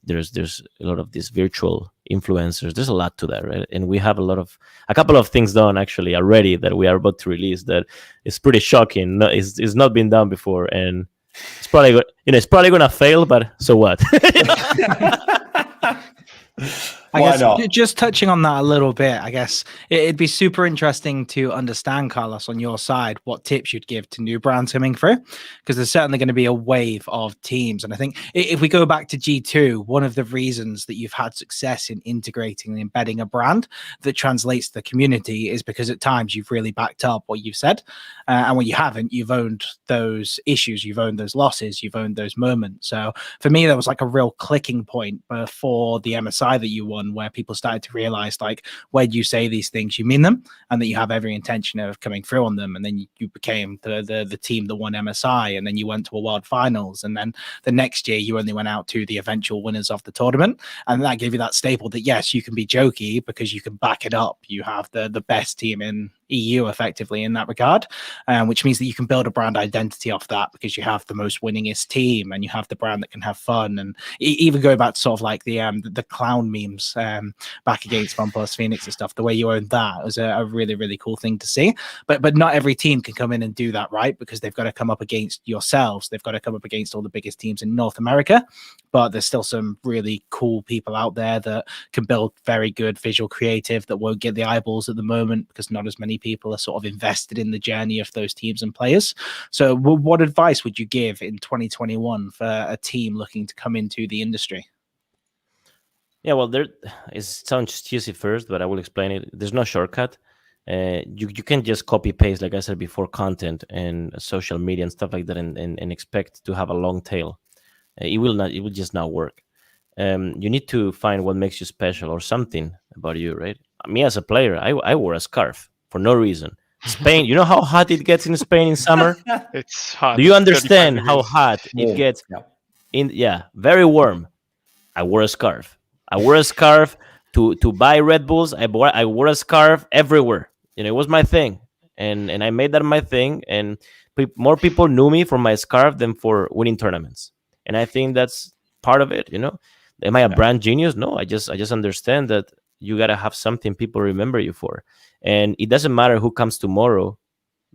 a lot of these virtual influencers. There's a lot to that, right? And we have a couple of things done actually already that we are about to release that is pretty shocking. No, it's not been done before, and it's probably it's probably gonna fail, but so what? I guess just touching on that a little bit, I guess it'd be super interesting to understand, Carlos, on your side, what tips you'd give to new brands coming through, because there's certainly going to be a wave of teams. And I think if we go back to G2, one of the reasons that you've had success in integrating and embedding a brand that translates to the community is because at times you've really backed up what you've said. And when you haven't, you've owned those issues, you've owned those losses, you've owned those moments. So for me, there was like a real clicking point for the MSI that you won one where people started to realize, like, when you say these things, you mean them, and that you have every intention of coming through on them. And then you became the team that won MSI, and then you went to a World Finals, and then the next year you only went out to the eventual winners of the tournament, and that gave you that staple that yes, you can be jokey because you can back it up. You have the best team in EU effectively in that regard, which means that you can build a brand identity off that because you have the most winningest team and you have the brand that can have fun. And even go back to sort of like the clown memes back against OnePlus Phoenix and stuff, the way you owned that was a really, really cool thing to see. But not every team can come in and do that, right? Because they've got to come up against yourselves. They've got to come up against all the biggest teams in North America. But there's still some really cool people out there that can build very good visual creative that won't get the eyeballs at the moment because not as many people are sort of invested in the journey of those teams and players. So what advice would you give in 2021 for a team looking to come into the industry? Yeah, well, it sounds cheesy first, but I will explain it. There's no shortcut. You can just copy paste, like I said before, content and social media and stuff like that, and expect to have a long tail. It will just not work. You need to find what makes you special or something about you, right? Me as a player, I wore a scarf for no reason. Spain, you know how hot it gets in Spain in summer? It's hot. Do you understand how hot it gets? Very warm. I wore a scarf. I wore a scarf to buy Red Bulls. I wore a scarf everywhere. You know, it was my thing, and I made that my thing. And more people knew me for my scarf than for winning tournaments. And I think that's part of it. You know, am I a brand genius? No, I just understand that you gotta have something people remember you for, and it doesn't matter who comes tomorrow,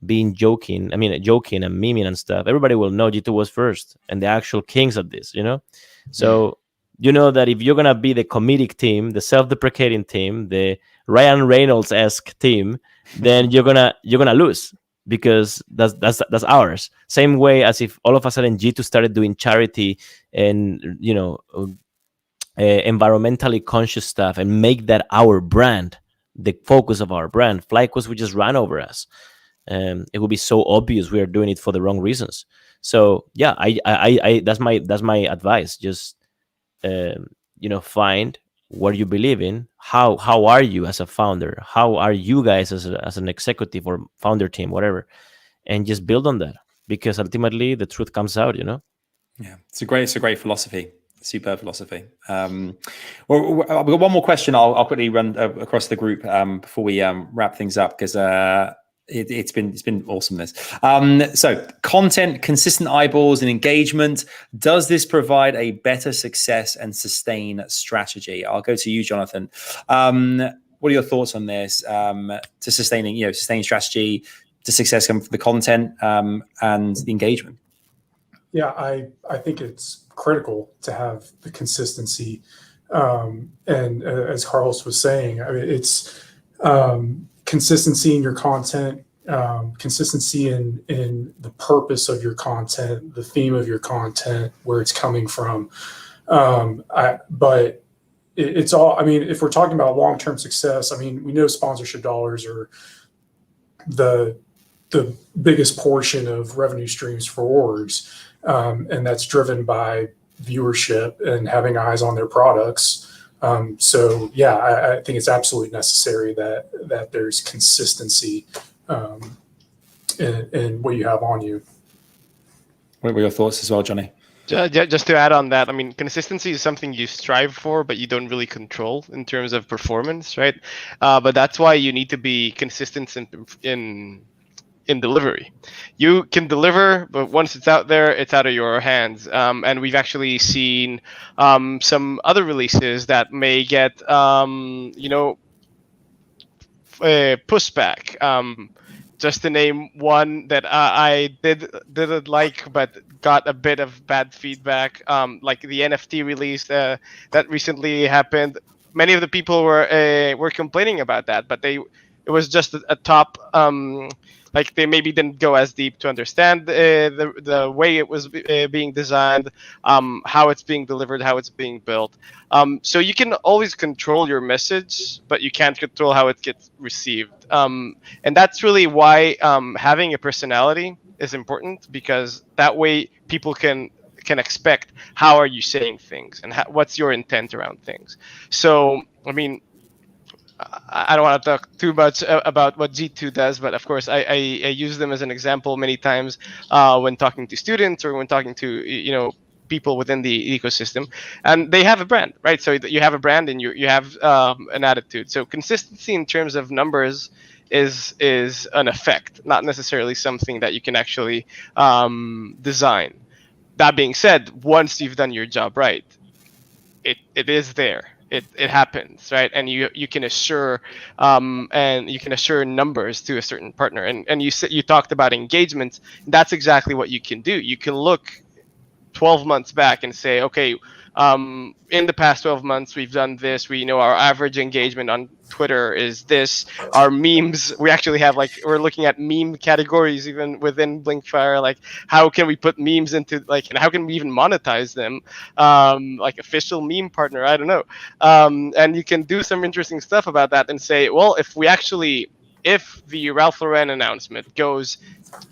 joking and memeing and stuff. Everybody will know G2 was first and the actual kings of this. You know, so. You know that if you're gonna be the comedic team, the self-deprecating team, the Ryan Reynolds-esque team, then you're gonna lose because that's ours. Same way as if all of a sudden G2 started doing charity and environmentally conscious stuff and make that our brand, the focus of our brand. FlyQuest would just run over us. It would be so obvious we are doing it for the wrong reasons. So yeah, I that's my advice. Just find what you believe in. How are you as a founder? How are you guys as an executive or founder team, whatever, and just build on that, because ultimately the truth comes out. Yeah, it's a great philosophy. Superb philosophy. Well, I've got one more question. I'll quickly run across the group before we wrap things up, because it's been awesome, this. So content, consistent eyeballs and engagement. Does this provide a better success and sustain strategy? I'll go to you, Johnathan. What are your thoughts on this? To sustaining strategy, to success come from the content and the engagement? Yeah, I think it's critical to have the consistency. And as Carlos was saying, I mean, it's consistency in your content, consistency in the purpose of your content, the theme of your content, where it's coming from. But it's all, I mean, if we're talking about long-term success, I mean, we know sponsorship dollars are the biggest portion of revenue streams for orgs. And that's driven by viewership and having eyes on their products. So yeah, I think it's absolutely necessary that there's consistency in what you have on you. What were your thoughts as well, Johnny? Just to add on that, I mean, consistency is something you strive for, but you don't really control in terms of performance, right? But that's why you need to be consistent in delivery. You can deliver, but once it's out there, it's out of your hands. And we've actually seen some other releases that may get pushback. Just to name one that I didn't like, but got a bit of bad feedback, like the NFT release that recently happened. Many of the people were complaining about that, but it was just a top. Like they maybe didn't go as deep to understand the way it was being designed, how it's being delivered, how it's being built. So you can always control your message, but you can't control how it gets received. And that's really why having a personality is important, because that way people can can expect, how are you saying things, and what's your intent around things. So, I mean, I don't want to talk too much about what G2 does, but of course, I use them as an example many times when talking to students or when talking to people within the ecosystem, and they have a brand, right? So you have a brand and you have an attitude. So consistency in terms of numbers is an effect, not necessarily something that you can actually design. That being said, once you've done your job right, it is there. It happens, right? And you can assure numbers to a certain partner. And you talked about engagement. That's exactly what you can do. You can look 12 months back and say, okay, in the past 12 months, we've done this. We know our average engagement on Twitter is this. Our memes, we actually have we're looking at meme categories even within Blinkfire. Like, how can we put memes into and how can we even monetize them? Like official meme partner, I don't know. And you can do some interesting stuff about that and say, well, if the Ralph Lauren announcement goes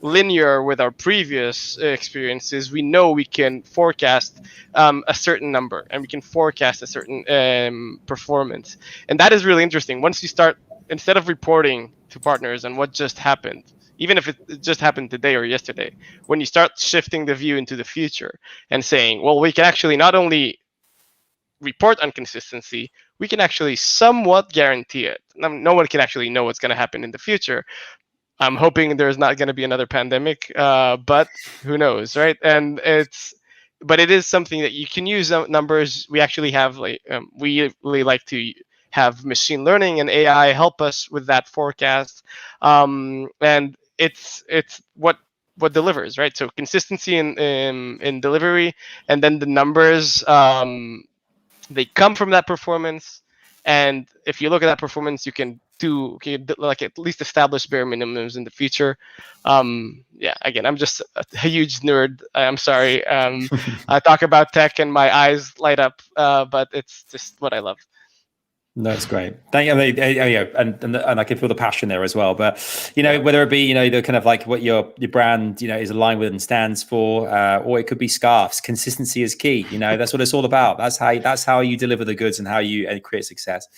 linear with our previous experiences, we know we can forecast a certain number, and we can forecast a certain performance. And that is really interesting. Once you start, instead of reporting to partners on what just happened, even if it just happened today or yesterday, when you start shifting the view into the future and saying, well, we can actually not only report on consistency, we can actually somewhat guarantee it. No one can actually know what's going to happen in the future. I'm hoping there's not going to be another pandemic, but who knows, right? But it is something that you can use numbers. We actually have we really like to have machine learning and AI help us with that forecast, and it's what delivers, right? So consistency in delivery, and then the numbers they come from that performance. And if you look at that performance, you can at least establish bare minimums in the future. Again, I'm just a huge nerd. I'm sorry. I talk about tech and my eyes light up, but it's just what I love. No, it's great. Thank you. And I can feel the passion there as well. But whether it be the kind of like what your brand is aligned with and stands for, or it could be scarves. Consistency is key. That's what it's all about. That's how you deliver the goods and how you create success.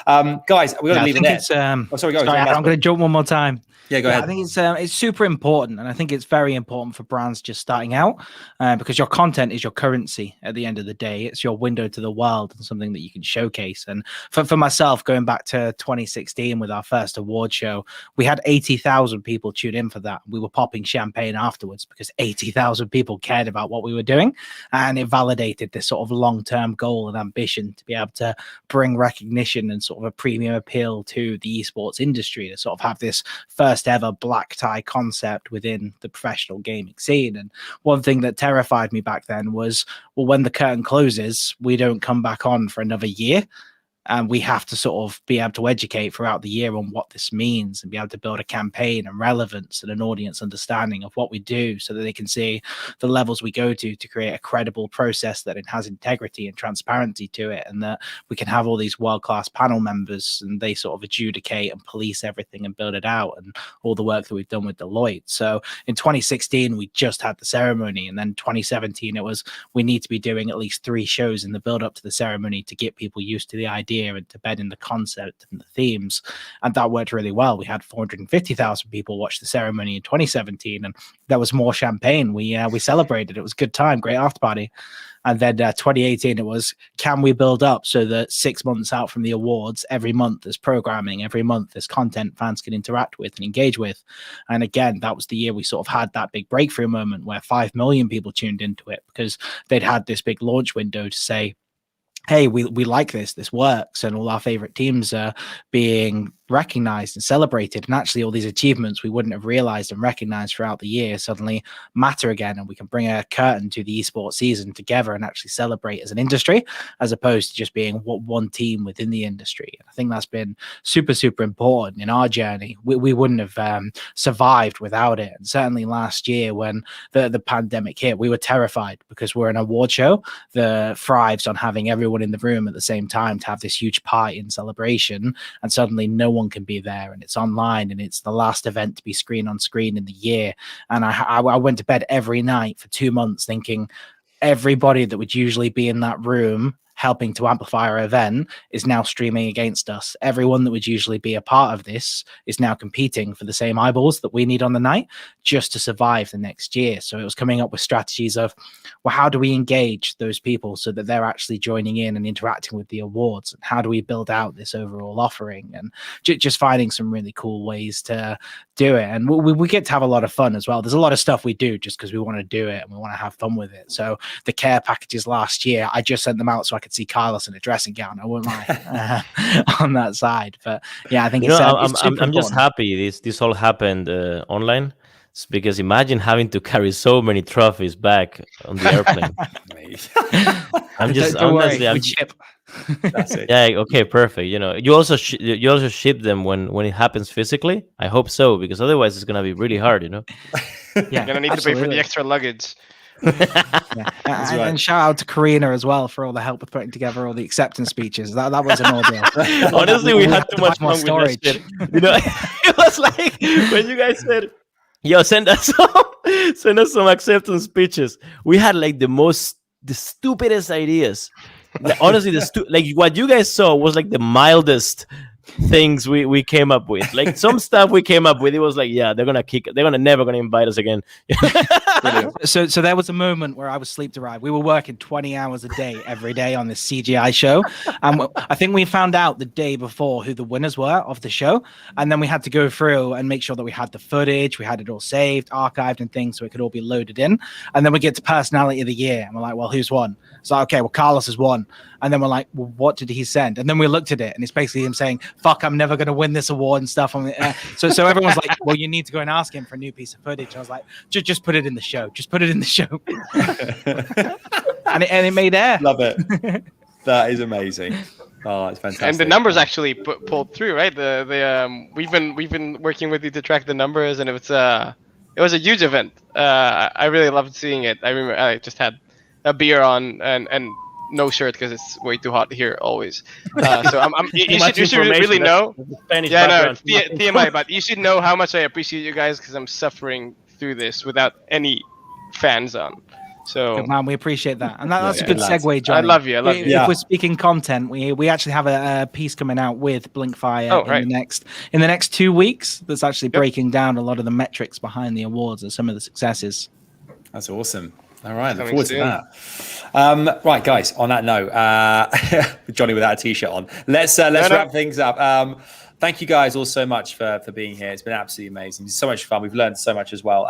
Guys, we got to leave it there. Sorry, I'm going to jump one more time. Yeah, go ahead. I think it's super important, and I think it's very important for brands just starting out, because your content is your currency at the end of the day. It's your window to the world and something that you can showcase. And for myself, going back to 2016 with our first award show, we had 80,000 people tune in for that. We were popping champagne afterwards because 80,000 people cared about what we were doing, and it validated this sort of long-term goal and ambition to be able to bring recognition and sort of a premium appeal to the esports industry, to sort of have this first ever black tie concept within the professional gaming scene. And one thing that terrified me back then was, well, when the curtain closes, we don't come back on for another year. And we have to sort of be able to educate throughout the year on what this means and be able to build a campaign and relevance and an audience understanding of what we do, so that they can see the levels we go to create a credible process that it has integrity and transparency to it, and that we can have all these world-class panel members and they sort of adjudicate and police everything and build it out, and all the work that we've done with Deloitte. So in 2016, we just had the ceremony, and then 2017, it was, we need to be doing at least 3 shows in the build up to the ceremony to get people used to the idea and to bed in the concept and the themes. And that worked really well. We had 450,000 people watch the ceremony in 2017, and there was more champagne. We celebrated. It was a good time, great after party. And then 2018, it was, can we build up so that 6 months out from the awards, every month there's programming, every month there's content fans can interact with and engage with. And again, that was the year we sort of had that big breakthrough moment where 5 million people tuned into it, because they'd had this big launch window to say, hey, we like this works, and all our favorite teams are being recognized and celebrated, and actually all these achievements we wouldn't have realized and recognized throughout the year suddenly matter again, and we can bring a curtain to the esports season together and actually celebrate as an industry, as opposed to just being one team within the industry. And I think that's been super important in our journey. We wouldn't have survived without it. And certainly last year when the pandemic hit, we were terrified, because we're an award show that thrives on having everyone in the room at the same time to have this huge party and celebration, and suddenly no one can be there, and it's online, and it's the last event to be screen on screen in the year. And I went to bed every night for 2 months thinking, everybody that would usually be in that room helping to amplify our event is now streaming against us. Everyone that would usually be a part of this is now competing for the same eyeballs that we need on the night just to survive the next year. So it was coming up with strategies of, well, how do we engage those people so that they're actually joining in and interacting with the awards? And how do we build out this overall offering? And just finding some really cool ways to do it. And we get to have a lot of fun as well. There's a lot of stuff we do just because we want to do it and we want to have fun with it. So the care packages last year, I just sent them out so I could see Carlos in a dressing gown. I won't lie on that side. But yeah, I think I'm just happy this all happened online. It's because imagine having to carry so many trophies back on the airplane. I'm just honestly, we ship. That's it. Yeah, okay, perfect. You also ship them when it happens physically. I hope so, because otherwise it's gonna be really hard. Yeah, You're gonna need to pay for the extra luggage. And shout out to Karina as well for all the help with putting together all the acceptance speeches. That was an ordeal. Honestly, we had too much fun with that shit. It was like when you guys said, "Yo, send us some acceptance speeches." We had like the stupidest ideas. Honestly, like what you guys saw was like the mildest things we came up with. Like some stuff we came up with, it was like, yeah, they're never gonna invite us again. So there was a moment where I was sleep deprived. We were working 20 hours a day every day on this CGI show, and I think we found out the day before who the winners were of the show, and then we had to go through and make sure that we had the footage, we had it all saved, archived, and things, so it could all be loaded in. And then we get to personality of the year, and we're like, well, who's won? So okay, well, Carlos has won. And then we're like, well, what did he send? And then we looked at it, and it's basically him saying, fuck, I'm never going to win this award and stuff. So everyone's like, well, you need to go and ask him for a new piece of footage. I was like, just put it in the show. Just put it in the show. and it made air. Love it. That is amazing. Oh, it's fantastic. And the numbers actually pulled through, right? We've been working with you to track the numbers, and it was a huge event. I really loved seeing it. I remember I just had a beer on and no shirt because it's way too hot here always. So you should really know. TMI, but you should know how much I appreciate you guys because I'm suffering through this without any fans on. So good man, we appreciate that, and that's a good segue, John. I love you. If we're speaking content, we actually have a piece coming out with Blinkfire in the next 2 weeks. That's actually breaking down a lot of the metrics behind the awards and some of the successes. That's awesome. All right, look forward to that. Right, guys. On that note, Johnny without a t-shirt on. Let's wrap things up. Thank you guys all so much for being here. It's been absolutely amazing. It's so much fun. We've learned so much as well.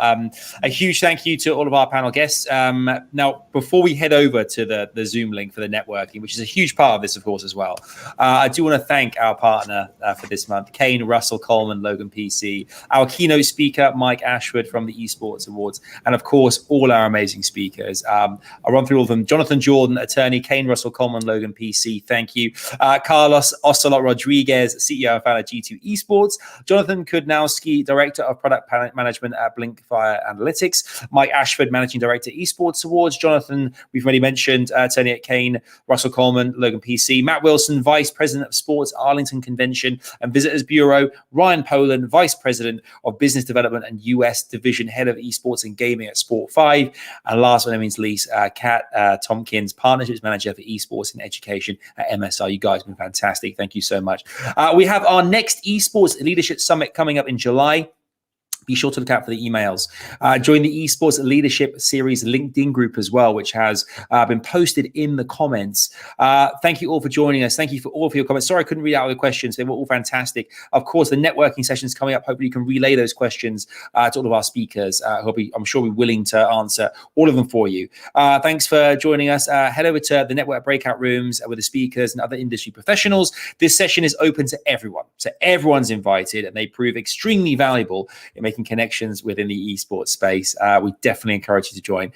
A huge thank you to all of our panel guests. Now, before we head over to the Zoom link for the networking, which is a huge part of this, of course, as well, I do want to thank our partner for this month, Kane, Russell, Coleman, Logan PC, our keynote speaker, Mike Ashford from the Esports Awards, and of course, all our amazing speakers. I'll run through all of them. Johnathan Jordan, attorney, Kane, Russell, Coleman, Logan PC, thank you. Carlos Ocelote Rodriguez, CEO and founder G2 Esports, Johnathan Kutnowski, Director of Product Management at Blinkfire Analytics, Mike Ashford, Managing Director, Esports Awards, Johnathan, we've already mentioned, attorney at Kane, Russell Coleman, Logan PC, Matt Wilson, Vice President of Sports, Arlington Convention and Visitors Bureau, Ryan Polun, Vice President of Business Development and US Division, Head of Esports and Gaming at SPORTFIVE, and last but not least, Kat Tompkins, Partnerships Manager for Esports and Education at MSI. You guys have been fantastic. Thank you so much. We have our next Esports Leadership Summit coming up in July. Be sure to look out for the emails. Join the Esports Leadership Series LinkedIn group as well, which has been posted in the comments. Thank you all for joining us. Thank you for all of your comments. Sorry I couldn't read out all the questions. They were all fantastic. Of course, the networking sessions coming up. Hopefully you can relay those questions to all of our speakers. I'm sure we're willing to answer all of them for you. Thanks for joining us. Head over to the network breakout rooms with the speakers and other industry professionals. This session is open to everyone. So everyone's invited, and they prove extremely valuable in making connections within the esports space. We definitely encourage you to join.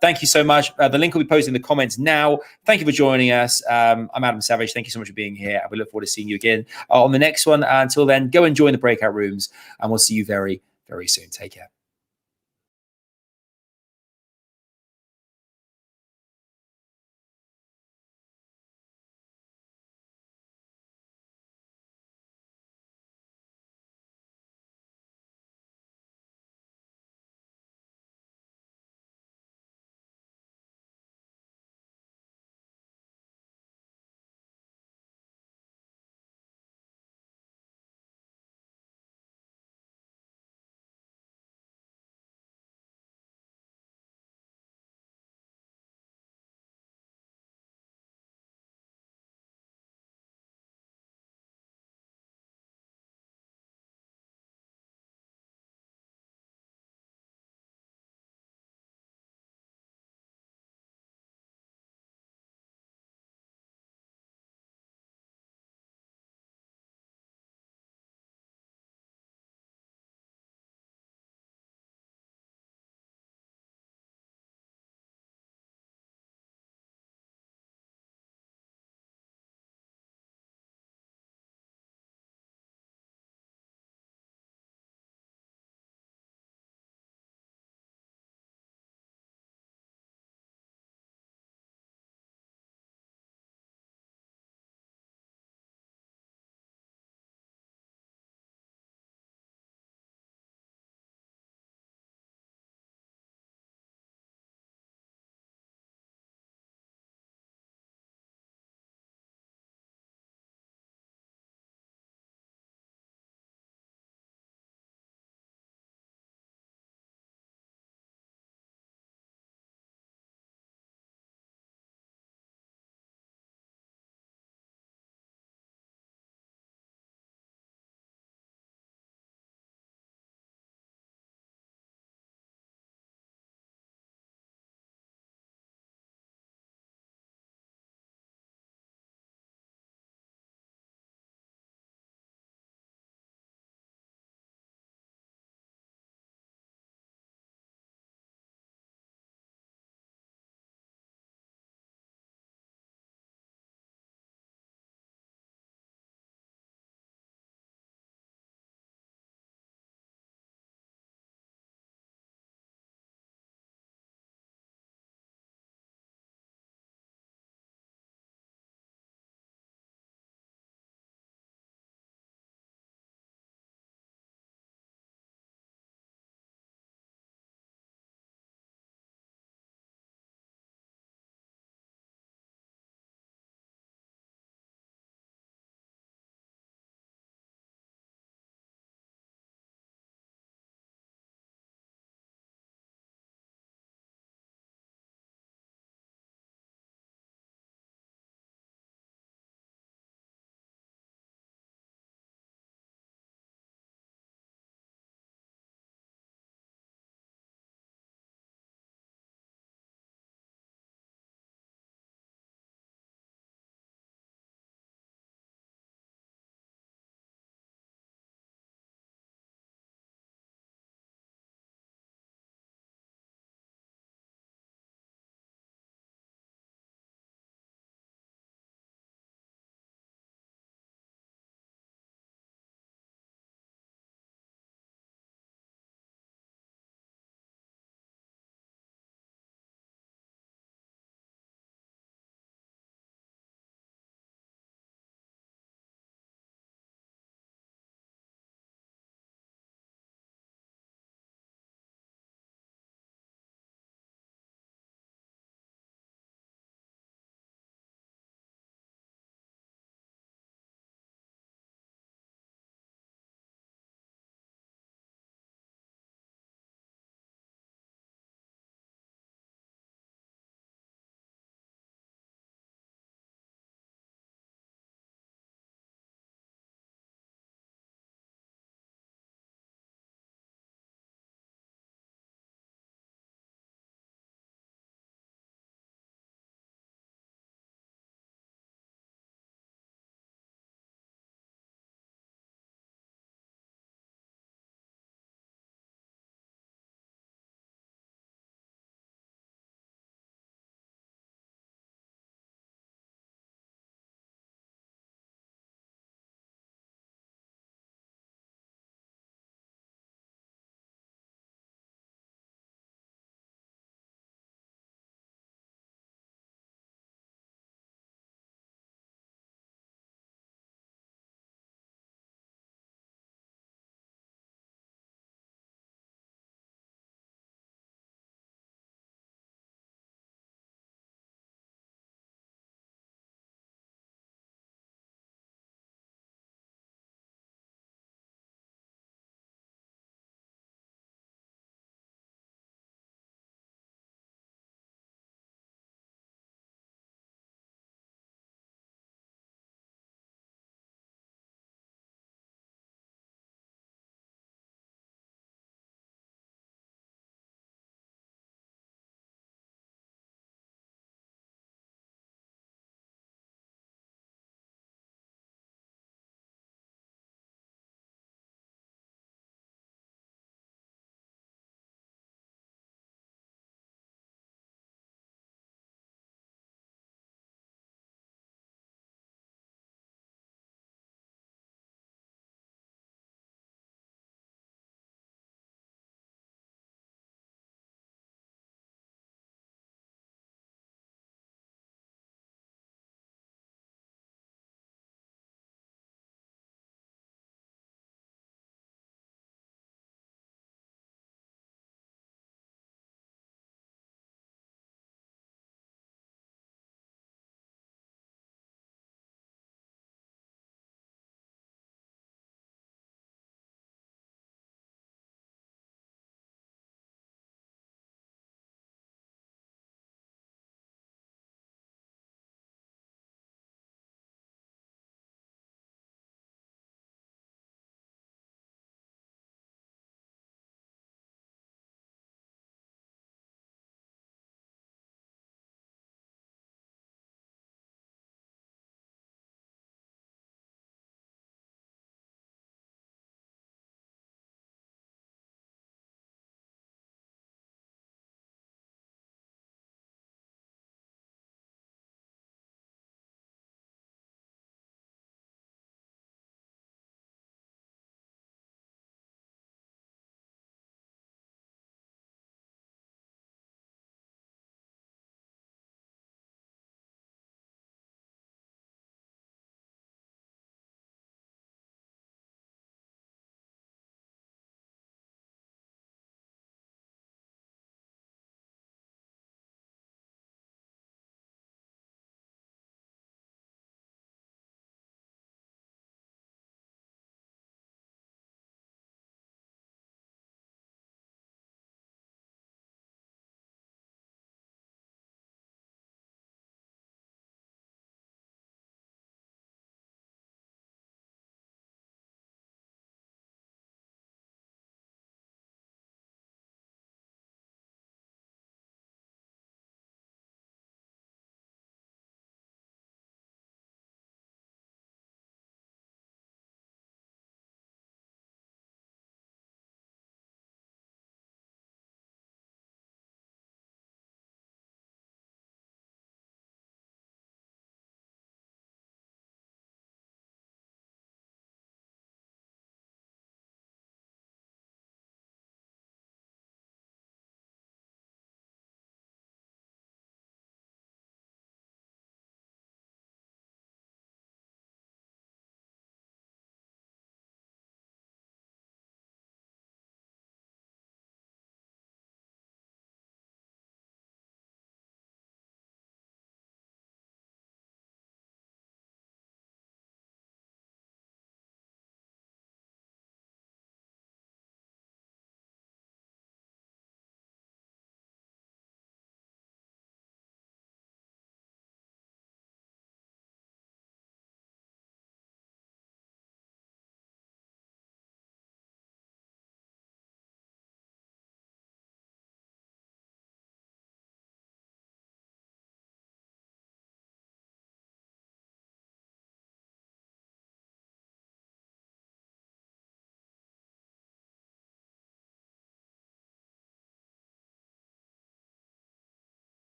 Thank you so much. The link will be posted in the comments now. Thank you for joining us. I'm Adam Savage. Thank you so much for being here. We look forward to seeing you again on the next one. Until then, go and join the breakout rooms, and we'll see you very, very soon. Take care.